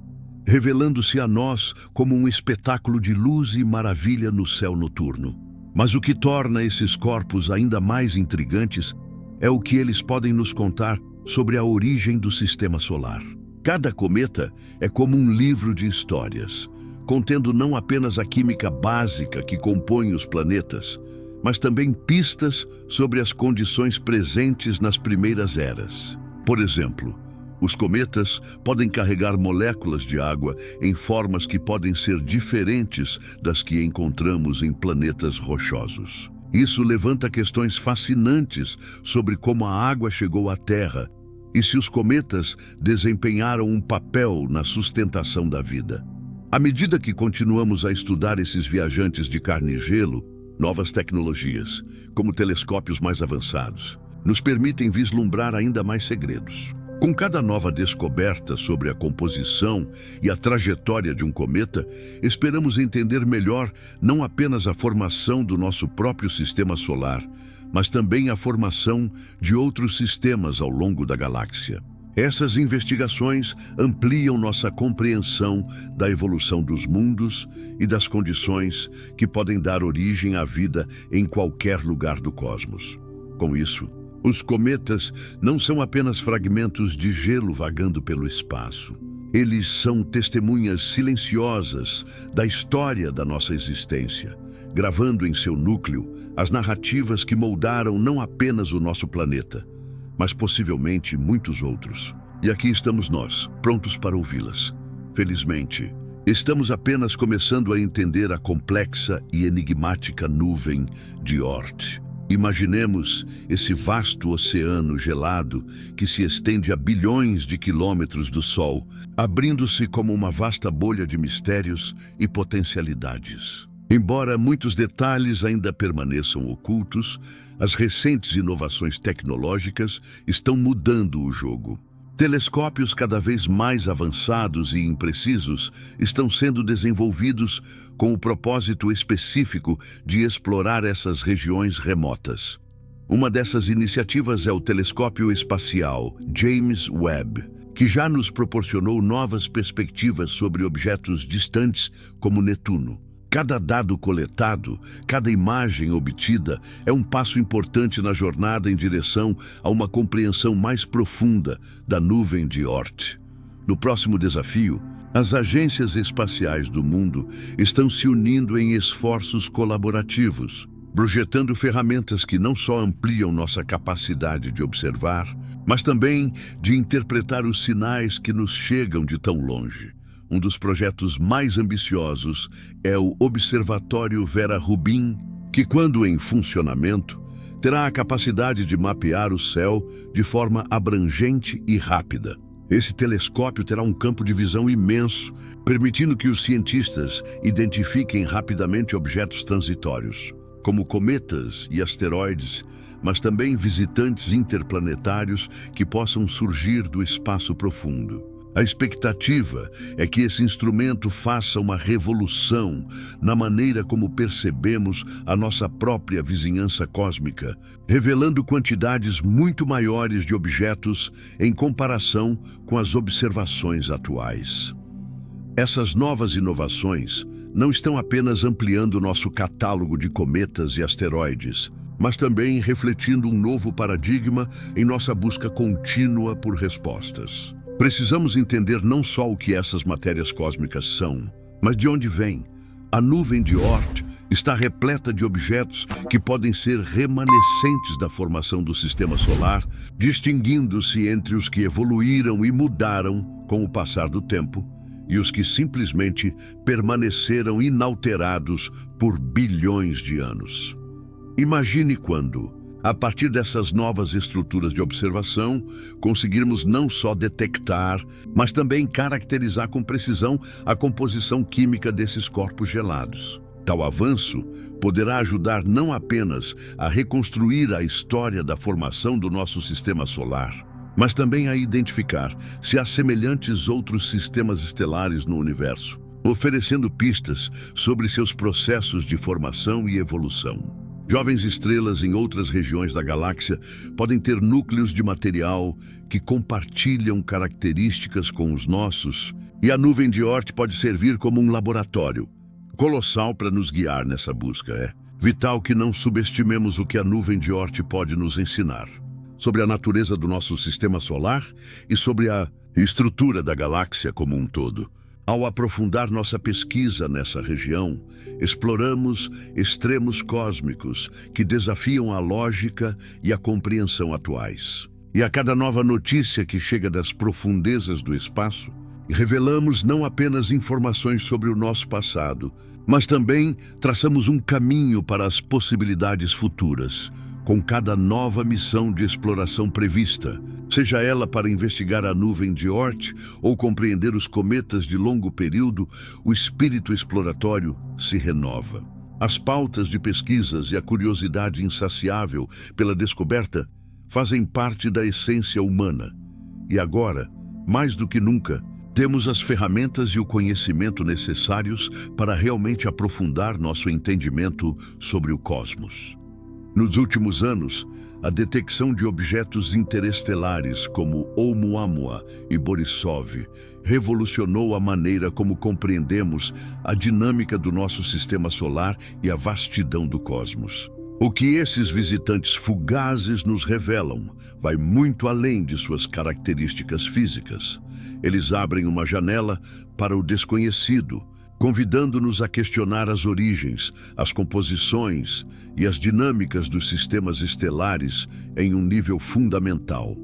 revelando-se a nós como um espetáculo de luz e maravilha no céu noturno. Mas o que torna esses corpos ainda mais intrigantes é o que eles podem nos contar sobre a origem do Sistema Solar. Cada cometa é como um livro de histórias, contendo não apenas a química básica que compõe os planetas, mas também pistas sobre as condições presentes nas primeiras eras. Por exemplo, os cometas podem carregar moléculas de água em formas que podem ser diferentes das que encontramos em planetas rochosos. Isso levanta questões fascinantes sobre como a água chegou à Terra e se os cometas desempenharam um papel na sustentação da vida. À medida que continuamos a estudar esses viajantes de carne e gelo, novas tecnologias, como telescópios mais avançados, nos permitem vislumbrar ainda mais segredos. Com cada nova descoberta sobre a composição e a trajetória de um cometa, esperamos entender melhor não apenas a formação do nosso próprio sistema solar, mas também a formação de outros sistemas ao longo da galáxia. Essas investigações ampliam nossa compreensão da evolução dos mundos e das condições que podem dar origem à vida em qualquer lugar do cosmos. Com isso, os cometas não são apenas fragmentos de gelo vagando pelo espaço. Eles são testemunhas silenciosas da história da nossa existência, gravando em seu núcleo as narrativas que moldaram não apenas o nosso planeta, mas possivelmente muitos outros. E aqui estamos nós, prontos para ouvi-las. Felizmente, estamos apenas começando a entender a complexa e enigmática nuvem de Oort. Imaginemos esse vasto oceano gelado que se estende a bilhões de quilômetros do Sol, abrindo-se como uma vasta bolha de mistérios e potencialidades. Embora muitos detalhes ainda permaneçam ocultos, as recentes inovações tecnológicas estão mudando o jogo. Telescópios cada vez mais avançados e imprecisos estão sendo desenvolvidos com o propósito específico de explorar essas regiões remotas. Uma dessas iniciativas é o Telescópio Espacial James Webb, que já nos proporcionou novas perspectivas sobre objetos distantes como Netuno. Cada dado coletado, cada imagem obtida é um passo importante na jornada em direção a uma compreensão mais profunda da nuvem de Oort. No próximo desafio, as agências espaciais do mundo estão se unindo em esforços colaborativos, projetando ferramentas que não só ampliam nossa capacidade de observar, mas também de interpretar os sinais que nos chegam de tão longe. Um dos projetos mais ambiciosos é o Observatório Vera Rubin, que, quando em funcionamento, terá a capacidade de mapear o céu de forma abrangente e rápida. Esse telescópio terá um campo de visão imenso, permitindo que os cientistas identifiquem rapidamente objetos transitórios, como cometas e asteroides, mas também visitantes interplanetários que possam surgir do espaço profundo. A expectativa é que esse instrumento faça uma revolução na maneira como percebemos a nossa própria vizinhança cósmica, revelando quantidades muito maiores de objetos em comparação com as observações atuais. Essas novas inovações não estão apenas ampliando nosso catálogo de cometas e asteroides, mas também refletindo um novo paradigma em nossa busca contínua por respostas. Precisamos entender não só o que essas matérias cósmicas são, mas de onde vêm. A nuvem de Oort está repleta de objetos que podem ser remanescentes da formação do Sistema Solar, distinguindo-se entre os que evoluíram e mudaram com o passar do tempo e os que simplesmente permaneceram inalterados por bilhões de anos. Imagine quando, a partir dessas novas estruturas de observação, conseguirmos não só detectar, mas também caracterizar com precisão a composição química desses corpos gelados. Tal avanço poderá ajudar não apenas a reconstruir a história da formação do nosso sistema solar, mas também a identificar se há semelhantes outros sistemas estelares no universo, oferecendo pistas sobre seus processos de formação e evolução. Jovens estrelas em outras regiões da galáxia podem ter núcleos de material que compartilham características com os nossos, e a nuvem de Oort pode servir como um laboratório colossal para nos guiar nessa busca. É vital que não subestimemos o que a nuvem de Oort pode nos ensinar sobre a natureza do nosso sistema solar e sobre a estrutura da galáxia como um todo. Ao aprofundar nossa pesquisa nessa região, exploramos extremos cósmicos que desafiam a lógica e a compreensão atuais. E a cada nova notícia que chega das profundezas do espaço, revelamos não apenas informações sobre o nosso passado, mas também traçamos um caminho para as possibilidades futuras, com cada nova missão de exploração prevista, seja ela para investigar a nuvem de Oort ou compreender os cometas de longo período, o espírito exploratório se renova. As pautas de pesquisas e a curiosidade insaciável pela descoberta fazem parte da essência humana. E agora, mais do que nunca, temos as ferramentas e o conhecimento necessários para realmente aprofundar nosso entendimento sobre o cosmos. Nos últimos anos, a detecção de objetos interestelares como Oumuamua e Borisov revolucionou a maneira como compreendemos a dinâmica do nosso sistema solar e a vastidão do cosmos. O que esses visitantes fugazes nos revelam vai muito além de suas características físicas. Eles abrem uma janela para o desconhecido, convidando-nos a questionar as origens, as composições e as dinâmicas dos sistemas estelares em um nível fundamental.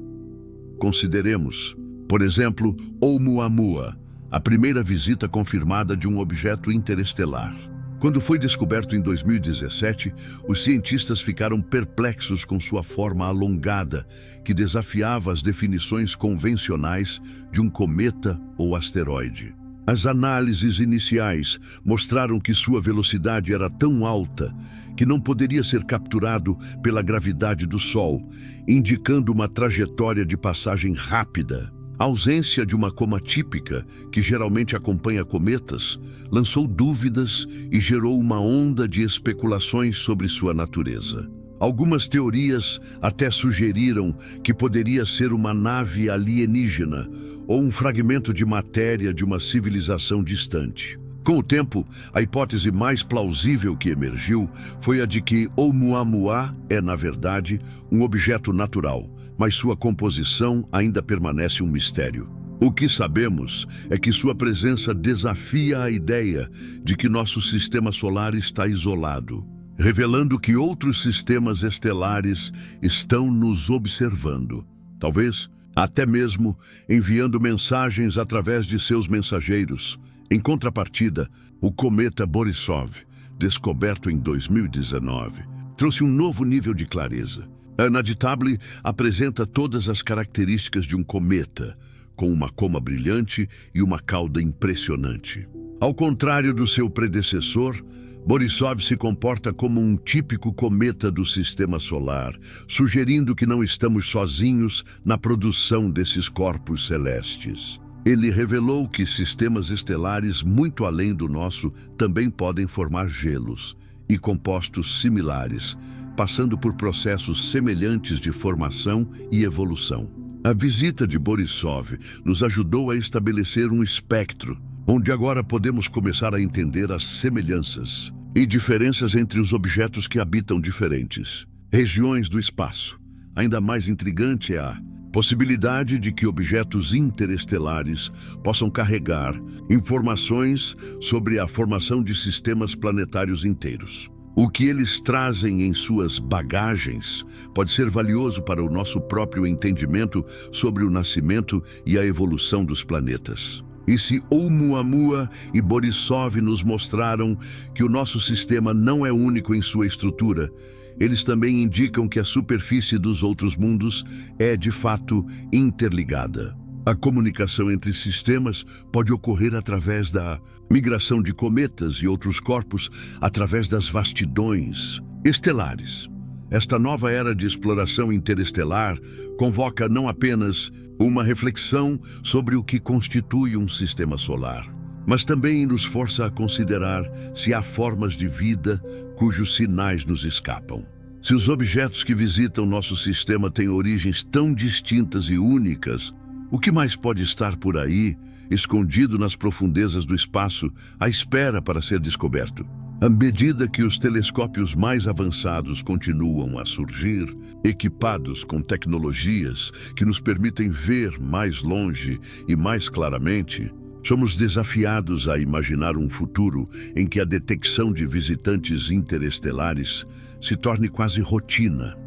Consideremos, por exemplo, Oumuamua, a primeira visita confirmada de um objeto interestelar. Quando foi descoberto em 2017, os cientistas ficaram perplexos com sua forma alongada, que desafiava as definições convencionais de um cometa ou asteroide. As análises iniciais mostraram que sua velocidade era tão alta que não poderia ser capturado pela gravidade do Sol, indicando uma trajetória de passagem rápida. A ausência de uma coma típica, que geralmente acompanha cometas, lançou dúvidas e gerou uma onda de especulações sobre sua natureza. Algumas teorias até sugeriram que poderia ser uma nave alienígena ou um fragmento de matéria de uma civilização distante. Com o tempo, a hipótese mais plausível que emergiu foi a de que Oumuamua é, na verdade, um objeto natural, mas sua composição ainda permanece um mistério. O que sabemos é que sua presença desafia a ideia de que nosso sistema solar está isolado, revelando que outros sistemas estelares estão nos observando, talvez até mesmo enviando mensagens através de seus mensageiros. Em contrapartida, o cometa Borisov, descoberto em 2019, trouxe um novo nível de clareza. Anaditable apresenta todas as características de um cometa, com uma coma brilhante e uma cauda impressionante. Ao contrário do seu predecessor, Borisov se comporta como um típico cometa do sistema solar, sugerindo que não estamos sozinhos na produção desses corpos celestes. Ele revelou que sistemas estelares muito além do nosso também podem formar gelos e compostos similares, passando por processos semelhantes de formação e evolução. A visita de Borisov nos ajudou a estabelecer um espectro, onde agora podemos começar a entender as semelhanças e diferenças entre os objetos que habitam diferentes regiões do espaço. Ainda mais intrigante é a possibilidade de que objetos interestelares possam carregar informações sobre a formação de sistemas planetários inteiros. O que eles trazem em suas bagagens pode ser valioso para o nosso próprio entendimento sobre o nascimento e a evolução dos planetas. E se Oumuamua e Borisov nos mostraram que o nosso sistema não é único em sua estrutura, eles também indicam que a superfície dos outros mundos é, de fato, interligada. A comunicação entre sistemas pode ocorrer através da migração de cometas e outros corpos através das vastidões estelares. Esta nova era de exploração interestelar convoca não apenas uma reflexão sobre o que constitui um sistema solar, mas também nos força a considerar se há formas de vida cujos sinais nos escapam. Se os objetos que visitam nosso sistema têm origens tão distintas e únicas, o que mais pode estar por aí, escondido nas profundezas do espaço, à espera para ser descoberto? À medida que os telescópios mais avançados continuam a surgir, equipados com tecnologias que nos permitem ver mais longe e mais claramente, somos desafiados a imaginar um futuro em que a detecção de visitantes interestelares se torne quase rotina.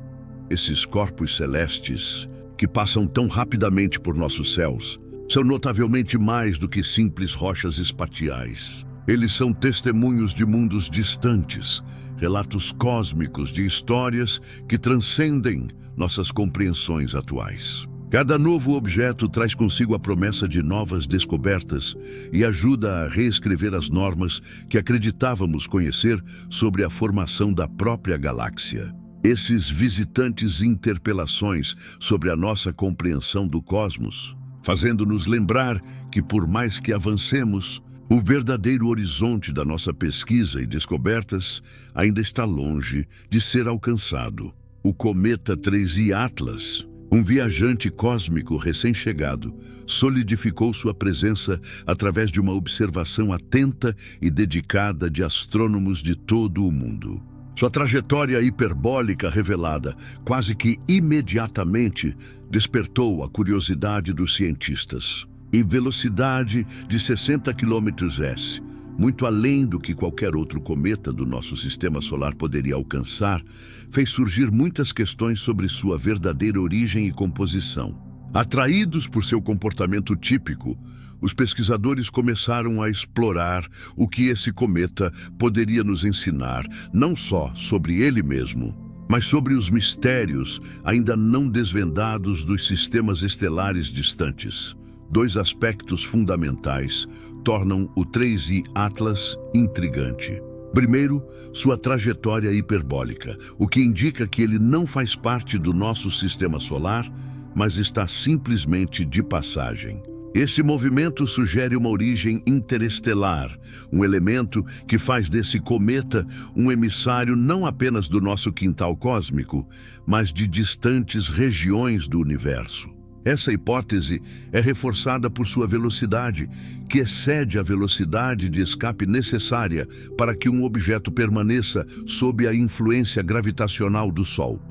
Esses corpos celestes, que passam tão rapidamente por nossos céus, são notavelmente mais do que simples rochas espaciais. Eles são testemunhos de mundos distantes, relatos cósmicos de histórias que transcendem nossas compreensões atuais. Cada novo objeto traz consigo a promessa de novas descobertas e ajuda a reescrever as normas que acreditávamos conhecer sobre a formação da própria galáxia. Esses visitantes interpelações sobre a nossa compreensão do cosmos, fazendo-nos lembrar que, por mais que avancemos, o verdadeiro horizonte da nossa pesquisa e descobertas ainda está longe de ser alcançado. O cometa 3I Atlas, um viajante cósmico recém-chegado, solidificou sua presença através de uma observação atenta e dedicada de astrônomos de todo o mundo. Sua trajetória hiperbólica revelada, quase que imediatamente, despertou a curiosidade dos cientistas. Em velocidade de 60 km/s, muito além do que qualquer outro cometa do nosso sistema solar poderia alcançar, fez surgir muitas questões sobre sua verdadeira origem e composição. Atraídos por seu comportamento típico, os pesquisadores começaram a explorar o que esse cometa poderia nos ensinar, não só sobre ele mesmo, mas sobre os mistérios ainda não desvendados dos sistemas estelares distantes. Dois aspectos fundamentais tornam o 3I Atlas intrigante. Primeiro, sua trajetória hiperbólica, o que indica que ele não faz parte do nosso sistema solar, mas está simplesmente de passagem. Esse movimento sugere uma origem interestelar, um elemento que faz desse cometa um emissário não apenas do nosso quintal cósmico, mas de distantes regiões do universo. Essa hipótese é reforçada por sua velocidade, que excede a velocidade de escape necessária para que um objeto permaneça sob a influência gravitacional do Sol.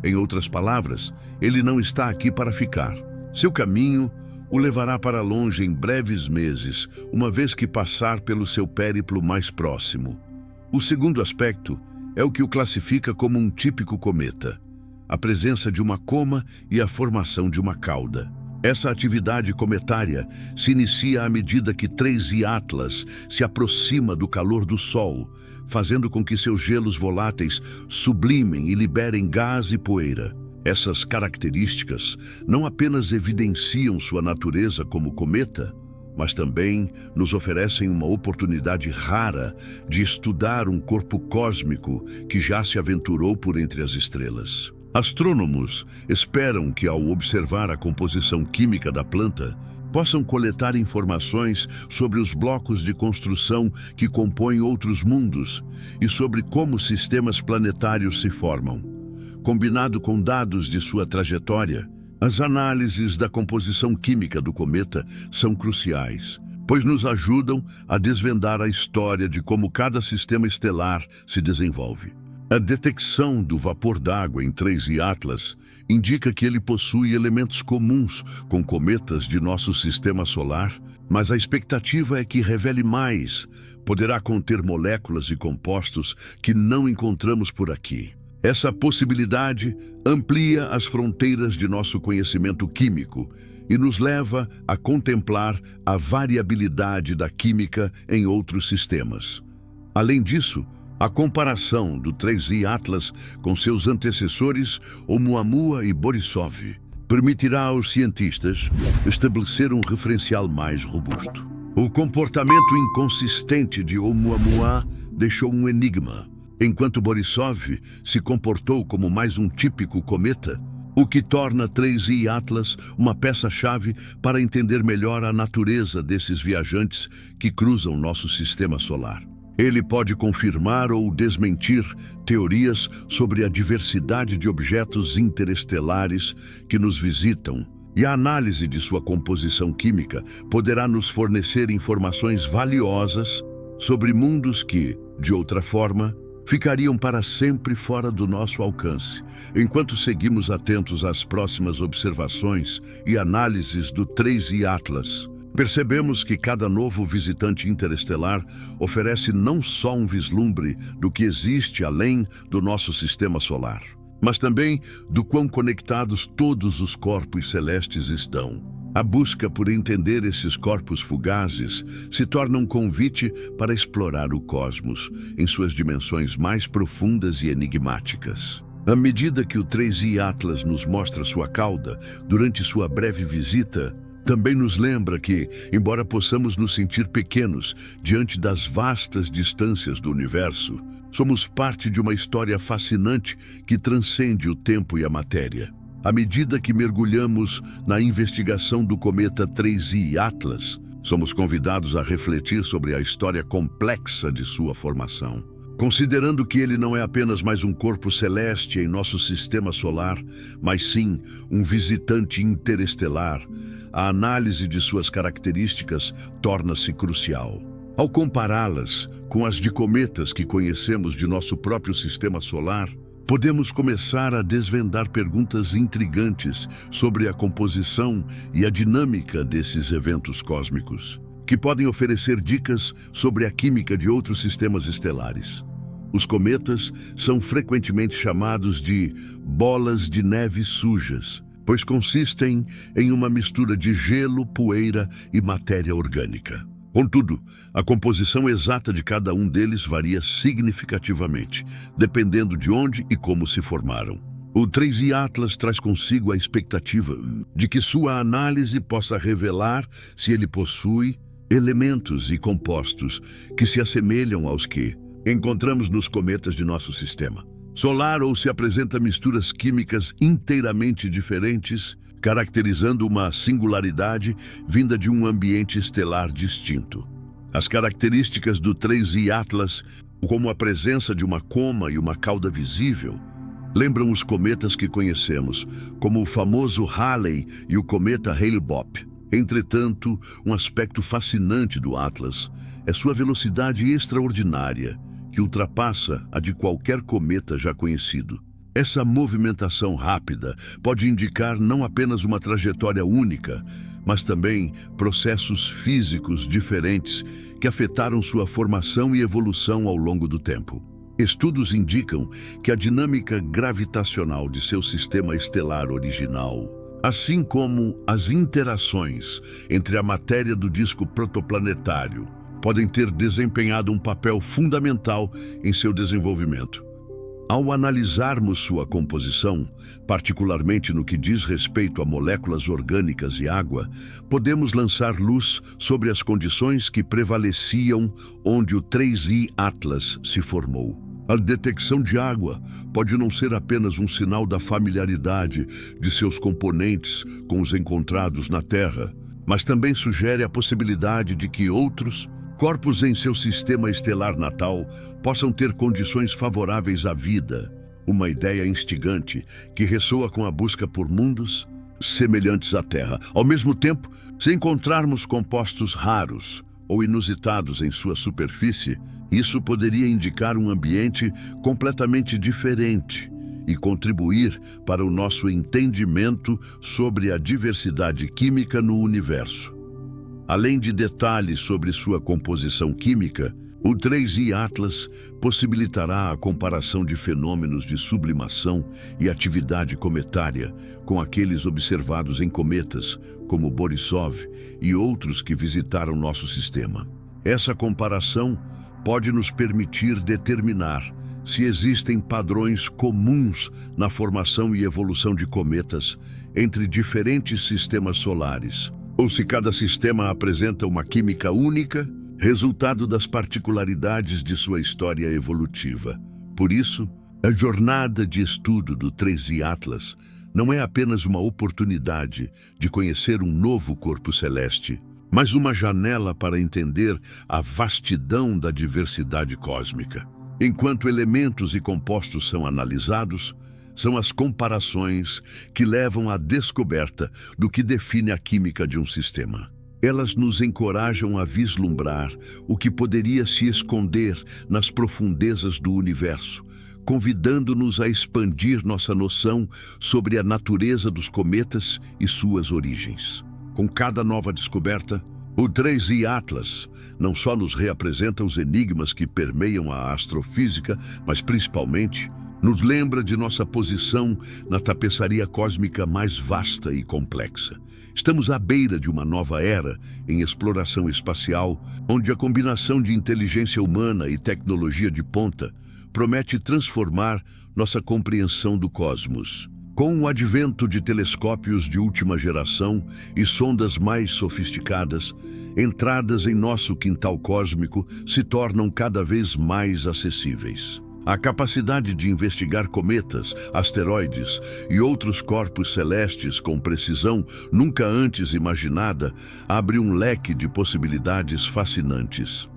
Em outras palavras, ele não está aqui para ficar. Seu caminho o levará para longe em breves meses, uma vez que passar pelo seu périplo mais próximo. O segundo aspecto é o que o classifica como um típico cometa: a presença de uma coma e a formação de uma cauda. Essa atividade cometária se inicia à medida que 3I Atlas se aproxima do calor do Sol, fazendo com que seus gelos voláteis sublimem e liberem gás e poeira. Essas características não apenas evidenciam sua natureza como cometa, mas também nos oferecem uma oportunidade rara de estudar um corpo cósmico que já se aventurou por entre as estrelas. Astrônomos esperam que, ao observar a composição química da planta, possam coletar informações sobre os blocos de construção que compõem outros mundos e sobre como sistemas planetários se formam. Combinado com dados de sua trajetória, as análises da composição química do cometa são cruciais, pois nos ajudam a desvendar a história de como cada sistema estelar se desenvolve. A detecção do vapor d'água em 3I Atlas indica que ele possui elementos comuns com cometas de nosso sistema solar, mas a expectativa é que revele mais. Poderá conter moléculas e compostos que não encontramos por aqui. Essa possibilidade amplia as fronteiras de nosso conhecimento químico e nos leva a contemplar a variabilidade da química em outros sistemas. Além disso, a comparação do 3I Atlas com seus antecessores Oumuamua e Borisov permitirá aos cientistas estabelecer um referencial mais robusto. O comportamento inconsistente de Oumuamua deixou um enigma, enquanto Borisov se comportou como mais um típico cometa, o que torna 3I Atlas uma peça-chave para entender melhor a natureza desses viajantes que cruzam nosso sistema solar. Ele pode confirmar ou desmentir teorias sobre a diversidade de objetos interestelares que nos visitam, e a análise de sua composição química poderá nos fornecer informações valiosas sobre mundos que, de outra forma, ficariam para sempre fora do nosso alcance. Enquanto seguimos atentos às próximas observações e análises do 3I Atlas, percebemos que cada novo visitante interestelar oferece não só um vislumbre do que existe além do nosso sistema solar, mas também do quão conectados todos os corpos celestes estão. A busca por entender esses corpos fugazes se torna um convite para explorar o cosmos em suas dimensões mais profundas e enigmáticas. À medida que o 3I Atlas nos mostra sua cauda durante sua breve visita, também nos lembra que, embora possamos nos sentir pequenos diante das vastas distâncias do universo, somos parte de uma história fascinante que transcende o tempo e a matéria. À medida que mergulhamos na investigação do cometa 3I Atlas, somos convidados a refletir sobre a história complexa de sua formação. Considerando que ele não é apenas mais um corpo celeste em nosso sistema solar, mas sim um visitante interestelar, a análise de suas características torna-se crucial. Ao compará-las com as de cometas que conhecemos de nosso próprio sistema solar, podemos começar a desvendar perguntas intrigantes sobre a composição e a dinâmica desses eventos cósmicos, que podem oferecer dicas sobre a química de outros sistemas estelares. Os cometas são frequentemente chamados de bolas de neve sujas, pois consistem em uma mistura de gelo, poeira e matéria orgânica. Contudo, a composição exata de cada um deles varia significativamente, dependendo de onde e como se formaram. O 3I Atlas traz consigo a expectativa de que sua análise possa revelar se ele possui elementos e compostos que se assemelham aos que encontramos nos cometas de nosso sistema solar, ou se apresenta misturas químicas inteiramente diferentes, caracterizando uma singularidade vinda de um ambiente estelar distinto. As características do 3I Atlas, como a presença de uma coma e uma cauda visível, lembram os cometas que conhecemos, como o famoso Halley e o cometa Hale-Bopp. Entretanto, um aspecto fascinante do Atlas é sua velocidade extraordinária, que ultrapassa a de qualquer cometa já conhecido. Essa movimentação rápida pode indicar não apenas uma trajetória única, mas também processos físicos diferentes que afetaram sua formação e evolução ao longo do tempo. Estudos indicam que a dinâmica gravitacional de seu sistema estelar original, assim como as interações entre a matéria do disco protoplanetário, podem ter desempenhado um papel fundamental em seu desenvolvimento. Ao analisarmos sua composição, particularmente no que diz respeito a moléculas orgânicas e água, podemos lançar luz sobre as condições que prevaleciam onde o 3I Atlas se formou. A detecção de água pode não ser apenas um sinal da familiaridade de seus componentes com os encontrados na Terra, mas também sugere a possibilidade de que outros corpos em seu sistema estelar natal possam ter condições favoráveis à vida, uma ideia instigante que ressoa com a busca por mundos semelhantes à Terra. Ao mesmo tempo, se encontrarmos compostos raros ou inusitados em sua superfície, isso poderia indicar um ambiente completamente diferente e contribuir para o nosso entendimento sobre a diversidade química no universo. Além de detalhes sobre sua composição química, o 3I Atlas possibilitará a comparação de fenômenos de sublimação e atividade cometária com aqueles observados em cometas, como Borisov e outros que visitaram nosso sistema. Essa comparação pode nos permitir determinar se existem padrões comuns na formação e evolução de cometas entre diferentes sistemas solares, ou se cada sistema apresenta uma química única, resultado das particularidades de sua história evolutiva. Por isso, a jornada de estudo do 3I Atlas não é apenas uma oportunidade de conhecer um novo corpo celeste, mas uma janela para entender a vastidão da diversidade cósmica. Enquanto elementos e compostos são analisados, são as comparações que levam à descoberta do que define a química de um sistema. Elas nos encorajam a vislumbrar o que poderia se esconder nas profundezas do universo, convidando-nos a expandir nossa noção sobre a natureza dos cometas e suas origens. Com cada nova descoberta, o 3I Atlas não só nos reapresenta os enigmas que permeiam a astrofísica, mas principalmente Nos lembra de nossa posição na tapeçaria cósmica mais vasta e complexa. Estamos à beira de uma nova era em exploração espacial, onde a combinação de inteligência humana e tecnologia de ponta promete transformar nossa compreensão do cosmos. Com o advento de telescópios de última geração e sondas mais sofisticadas, entradas em nosso quintal cósmico se tornam cada vez mais acessíveis. A capacidade de investigar cometas, asteroides e outros corpos celestes com precisão nunca antes imaginada abre um leque de possibilidades fascinantes.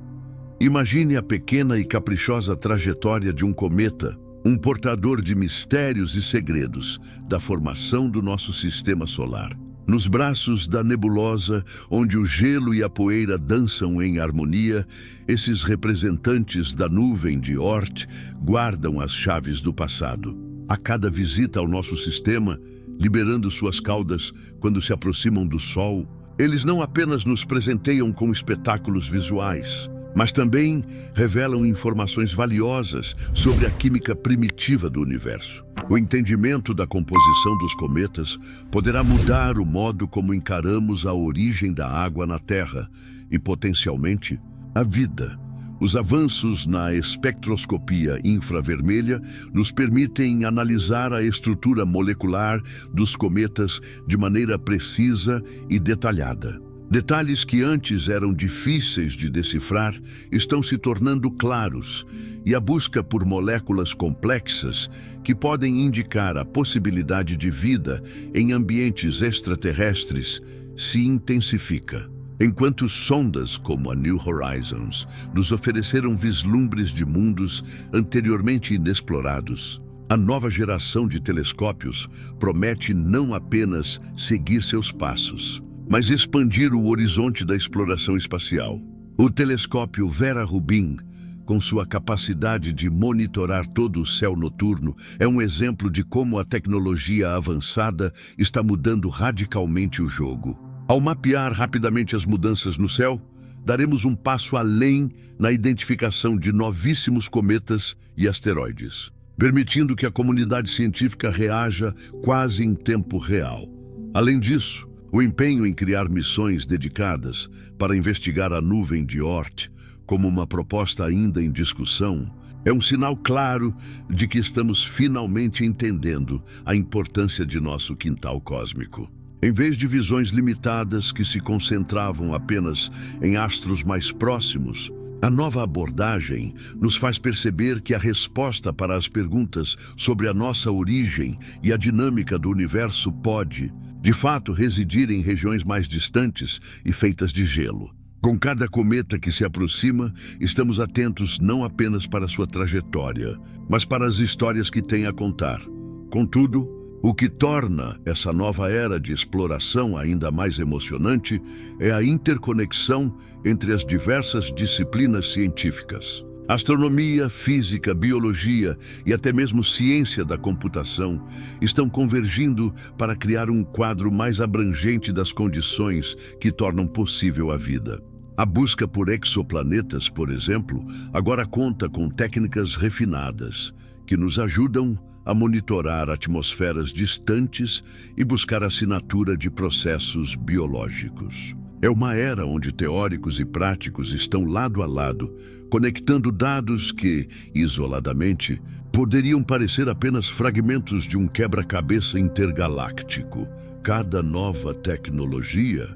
Imagine a pequena e caprichosa trajetória de um cometa, um portador de mistérios e segredos da formação do nosso sistema solar. Nos braços da nebulosa, onde o gelo e a poeira dançam em harmonia, esses representantes da nuvem de Oort guardam as chaves do passado. A cada visita ao nosso sistema, liberando suas caudas quando se aproximam do Sol, eles não apenas nos presenteiam com espetáculos visuais, mas também revelam informações valiosas sobre a química primitiva do universo. O entendimento da composição dos cometas poderá mudar o modo como encaramos a origem da água na Terra e, potencialmente, a vida. Os avanços na espectroscopia infravermelha nos permitem analisar a estrutura molecular dos cometas de maneira precisa e detalhada. Detalhes que antes eram difíceis de decifrar estão se tornando claros, e a busca por moléculas complexas que podem indicar a possibilidade de vida em ambientes extraterrestres se intensifica. Enquanto sondas como a New Horizons nos ofereceram vislumbres de mundos anteriormente inexplorados, a nova geração de telescópios promete não apenas seguir seus passos, mas expandir o horizonte da exploração espacial. O telescópio Vera Rubin, com sua capacidade de monitorar todo o céu noturno, é um exemplo de como a tecnologia avançada está mudando radicalmente o jogo. Ao mapear rapidamente as mudanças no céu, daremos um passo além na identificação de novíssimos cometas e asteroides, permitindo que a comunidade científica reaja quase em tempo real. Além disso, o empenho em criar missões dedicadas para investigar a nuvem de Oort, como uma proposta ainda em discussão, é um sinal claro de que estamos finalmente entendendo a importância de nosso quintal cósmico. Em vez de visões limitadas que se concentravam apenas em astros mais próximos, a nova abordagem nos faz perceber que a resposta para as perguntas sobre a nossa origem e a dinâmica do universo pode, de fato, residir em regiões mais distantes e feitas de gelo. Com cada cometa que se aproxima, estamos atentos não apenas para sua trajetória, mas para as histórias que tem a contar. Contudo, o que torna essa nova era de exploração ainda mais emocionante é a interconexão entre as diversas disciplinas científicas. Astronomia, física, biologia e até mesmo ciência da computação estão convergindo para criar um quadro mais abrangente das condições que tornam possível a vida. A busca por exoplanetas, por exemplo, agora conta com técnicas refinadas que nos ajudam a monitorar atmosferas distantes e buscar a assinatura de processos biológicos. É uma era onde teóricos e práticos estão lado a lado, conectando dados que, isoladamente, poderiam parecer apenas fragmentos de um quebra-cabeça intergaláctico. Cada nova tecnologia,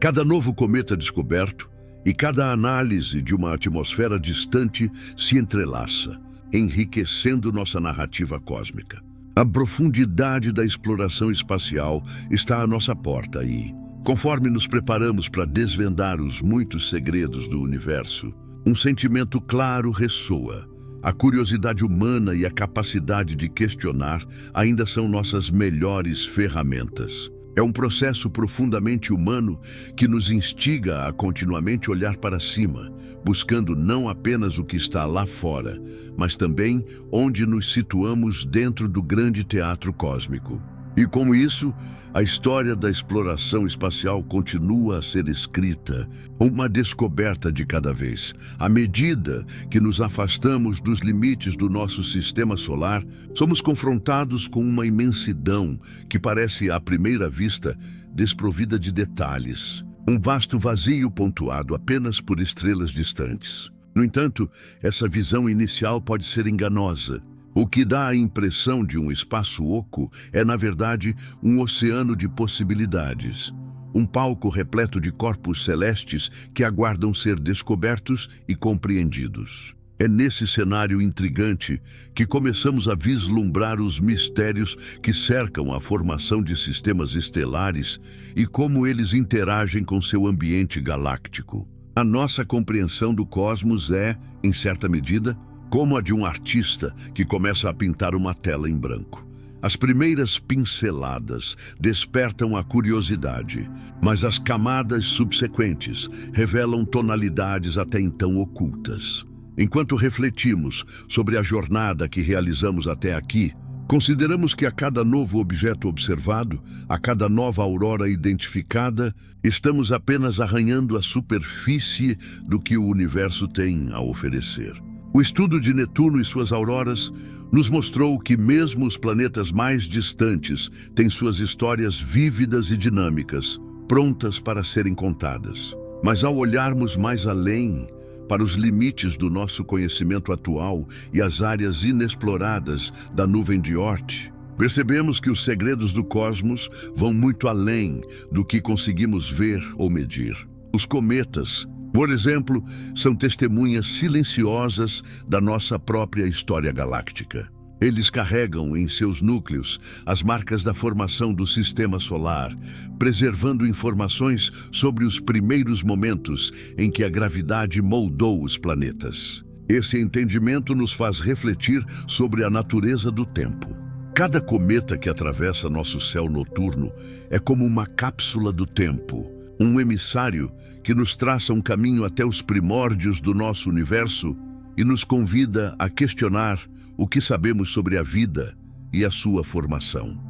cada novo cometa descoberto e cada análise de uma atmosfera distante se entrelaça, enriquecendo nossa narrativa cósmica. A profundidade da exploração espacial está à nossa porta e, conforme nos preparamos para desvendar os muitos segredos do universo, um sentimento claro ressoa. A curiosidade humana e a capacidade de questionar ainda são nossas melhores ferramentas. É um processo profundamente humano que nos instiga a continuamente olhar para cima, buscando não apenas o que está lá fora, mas também onde nos situamos dentro do grande teatro cósmico. E com isso, a história da exploração espacial continua a ser escrita, uma descoberta de cada vez. À medida que nos afastamos dos limites do nosso sistema solar, somos confrontados com uma imensidão que parece, à primeira vista, desprovida de detalhes. Um vasto vazio pontuado apenas por estrelas distantes. No entanto, essa visão inicial pode ser enganosa. O que dá a impressão de um espaço oco é, na verdade, um oceano de possibilidades. Um palco repleto de corpos celestes que aguardam ser descobertos e compreendidos. É nesse cenário intrigante que começamos a vislumbrar os mistérios que cercam a formação de sistemas estelares e como eles interagem com seu ambiente galáctico. A nossa compreensão do cosmos é, em certa medida, como a de um artista que começa a pintar uma tela em branco. As primeiras pinceladas despertam a curiosidade, mas as camadas subsequentes revelam tonalidades até então ocultas. Enquanto refletimos sobre a jornada que realizamos até aqui, consideramos que a cada novo objeto observado, a cada nova aurora identificada, estamos apenas arranhando a superfície do que o universo tem a oferecer. O estudo de Netuno e suas auroras nos mostrou que mesmo os planetas mais distantes têm suas histórias vívidas e dinâmicas, prontas para serem contadas. Mas ao olharmos mais além, para os limites do nosso conhecimento atual e as áreas inexploradas da nuvem de Oort, percebemos que os segredos do cosmos vão muito além do que conseguimos ver ou medir. Os cometas, por exemplo, são testemunhas silenciosas da nossa própria história galáctica. Eles carregam em seus núcleos as marcas da formação do sistema solar, preservando informações sobre os primeiros momentos em que a gravidade moldou os planetas. Esse entendimento nos faz refletir sobre a natureza do tempo. Cada cometa que atravessa nosso céu noturno é como uma cápsula do tempo, um emissário que nos traça um caminho até os primórdios do nosso universo e nos convida a questionar o que sabemos sobre a vida e a sua formação.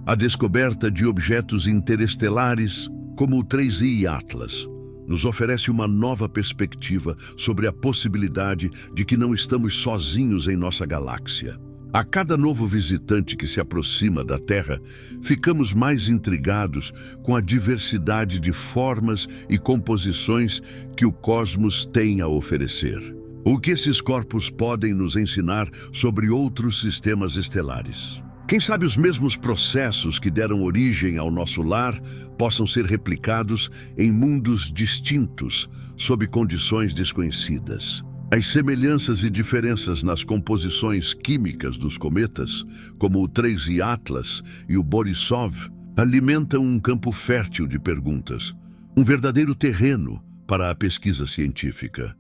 A descoberta de objetos interestelares, como o 3I Atlas, nos oferece uma nova perspectiva sobre a possibilidade de que não estamos sozinhos em nossa galáxia. A cada novo visitante que se aproxima da Terra, ficamos mais intrigados com a diversidade de formas e composições que o cosmos tem a oferecer. O que esses corpos podem nos ensinar sobre outros sistemas estelares? Quem sabe os mesmos processos que deram origem ao nosso lar possam ser replicados em mundos distintos, sob condições desconhecidas. As semelhanças e diferenças nas composições químicas dos cometas, como o 3I Atlas e o Borisov, alimentam um campo fértil de perguntas, um verdadeiro terreno para a pesquisa científica.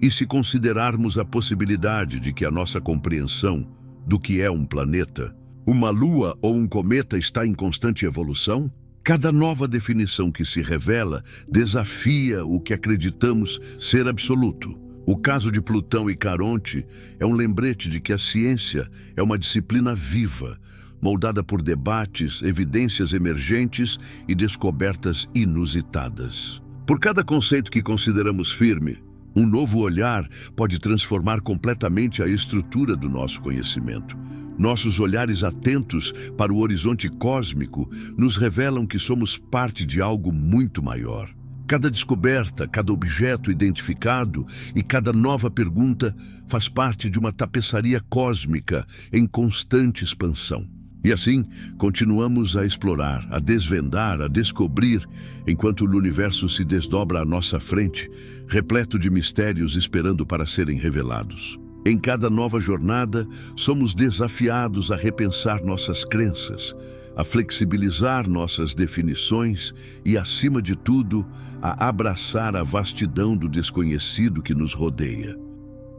E se considerarmos a possibilidade de que a nossa compreensão do que é um planeta, uma lua ou um cometa está em constante evolução, cada nova definição que se revela desafia o que acreditamos ser absoluto. O caso de Plutão e Caronte é um lembrete de que a ciência é uma disciplina viva, moldada por debates, evidências emergentes e descobertas inusitadas. Por cada conceito que consideramos firme, um novo olhar pode transformar completamente a estrutura do nosso conhecimento. Nossos olhares atentos para o horizonte cósmico nos revelam que somos parte de algo muito maior. Cada descoberta, cada objeto identificado e cada nova pergunta faz parte de uma tapeçaria cósmica em constante expansão. E assim, continuamos a explorar, a desvendar, a descobrir, enquanto o universo se desdobra à nossa frente, repleto de mistérios esperando para serem revelados. Em cada nova jornada, somos desafiados a repensar nossas crenças, a flexibilizar nossas definições e, acima de tudo, a abraçar a vastidão do desconhecido que nos rodeia.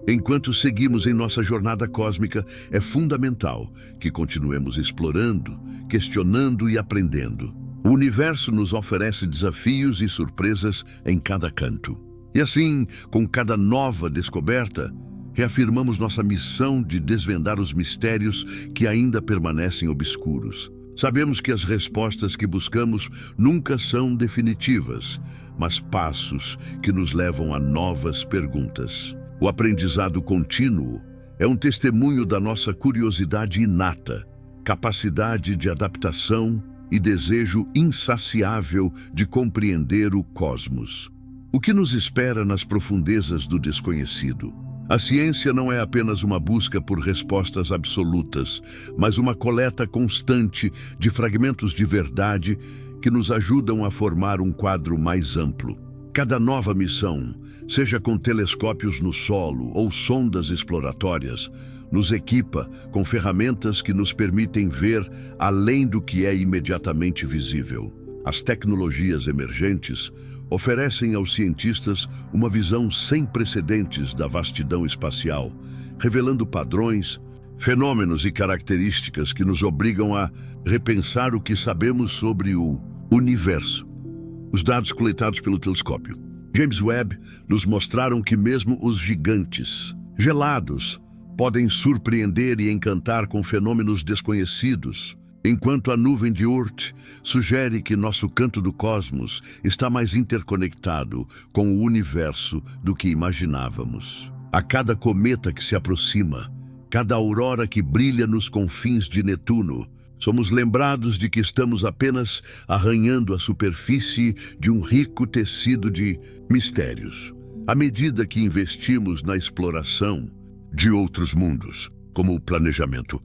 Enquanto seguimos em nossa jornada cósmica, é fundamental que continuemos explorando, questionando e aprendendo. O universo nos oferece desafios e surpresas em cada canto. E assim, com cada nova descoberta, reafirmamos nossa missão de desvendar os mistérios que ainda permanecem obscuros. Sabemos que as respostas que buscamos nunca são definitivas, mas passos que nos levam a novas perguntas. O aprendizado contínuo é um testemunho da nossa curiosidade inata, capacidade de adaptação e desejo insaciável de compreender o cosmos. O que nos espera nas profundezas do desconhecido? A ciência não é apenas uma busca por respostas absolutas, mas uma coleta constante de fragmentos de verdade que nos ajudam a formar um quadro mais amplo. Cada nova missão, seja com telescópios no solo ou sondas exploratórias, nos equipa com ferramentas que nos permitem ver além do que é imediatamente visível. As tecnologias emergentes oferecem aos cientistas uma visão sem precedentes da vastidão espacial, revelando padrões, fenômenos e características que nos obrigam a repensar o que sabemos sobre o universo. Os dados coletados pelo telescópio James Webb nos mostraram que mesmo os gigantes, gelados, podem surpreender e encantar com fenômenos desconhecidos, enquanto a nuvem de Oort sugere que nosso canto do cosmos está mais interconectado com o universo do que imaginávamos. A cada cometa que se aproxima, cada aurora que brilha nos confins de Netuno, somos lembrados de que estamos apenas arranhando a superfície de um rico tecido de mistérios. À medida que investimos na exploração de outros mundos, como o planejamento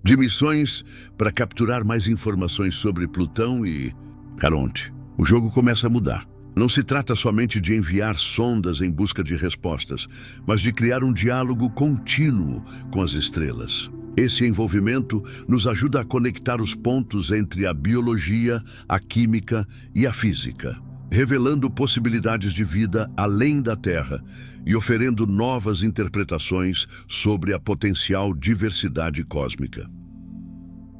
de missões para capturar mais informações sobre Plutão e Caronte, o jogo começa a mudar. Não se trata somente de enviar sondas em busca de respostas, mas de criar um diálogo contínuo com as estrelas. Esse envolvimento nos ajuda a conectar os pontos entre a biologia, a química e a física, revelando possibilidades de vida além da Terra e oferecendo novas interpretações sobre a potencial diversidade cósmica.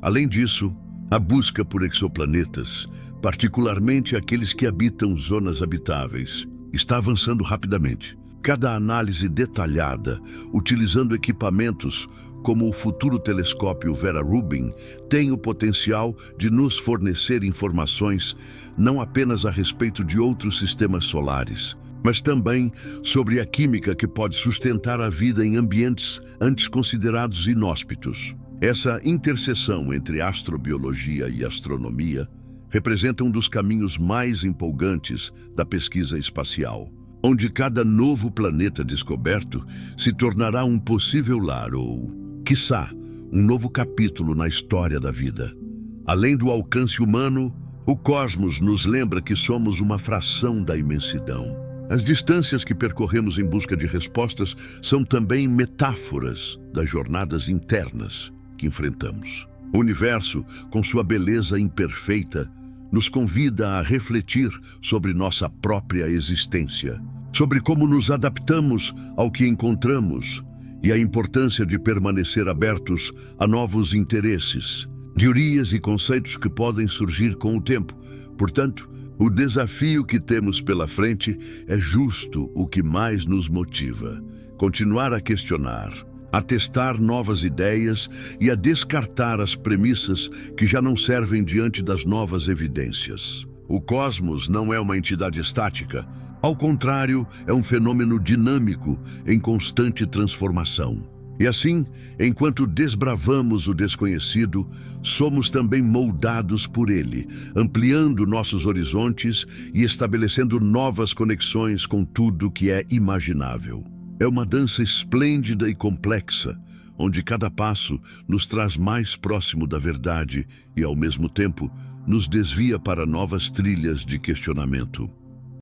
Além disso, a busca por exoplanetas, particularmente aqueles que habitam zonas habitáveis, está avançando rapidamente. Cada análise detalhada, utilizando equipamentos como o futuro telescópio Vera Rubin, tem o potencial de nos fornecer informações não apenas a respeito de outros sistemas solares, mas também sobre a química que pode sustentar a vida em ambientes antes considerados inóspitos. Essa interseção entre astrobiologia e astronomia representa um dos caminhos mais empolgantes da pesquisa espacial, onde cada novo planeta descoberto se tornará um possível lar ou, quiçá, um novo capítulo na história da vida. Além do alcance humano, o cosmos nos lembra que somos uma fração da imensidão. As distâncias que percorremos em busca de respostas são também metáforas das jornadas internas que enfrentamos. O universo, com sua beleza imperfeita, nos convida a refletir sobre nossa própria existência, sobre como nos adaptamos ao que encontramos e a importância de permanecer abertos a novos interesses, teorias e conceitos que podem surgir com o tempo. Portanto, o desafio que temos pela frente é justo o que mais nos motiva: continuar a questionar, a testar novas ideias e a descartar as premissas que já não servem diante das novas evidências. O cosmos não é uma entidade estática. Ao contrário, é um fenômeno dinâmico em constante transformação. E assim, enquanto desbravamos o desconhecido, somos também moldados por ele, ampliando nossos horizontes e estabelecendo novas conexões com tudo que é imaginável. É uma dança esplêndida e complexa, onde cada passo nos traz mais próximo da verdade e, ao mesmo tempo, nos desvia para novas trilhas de questionamento.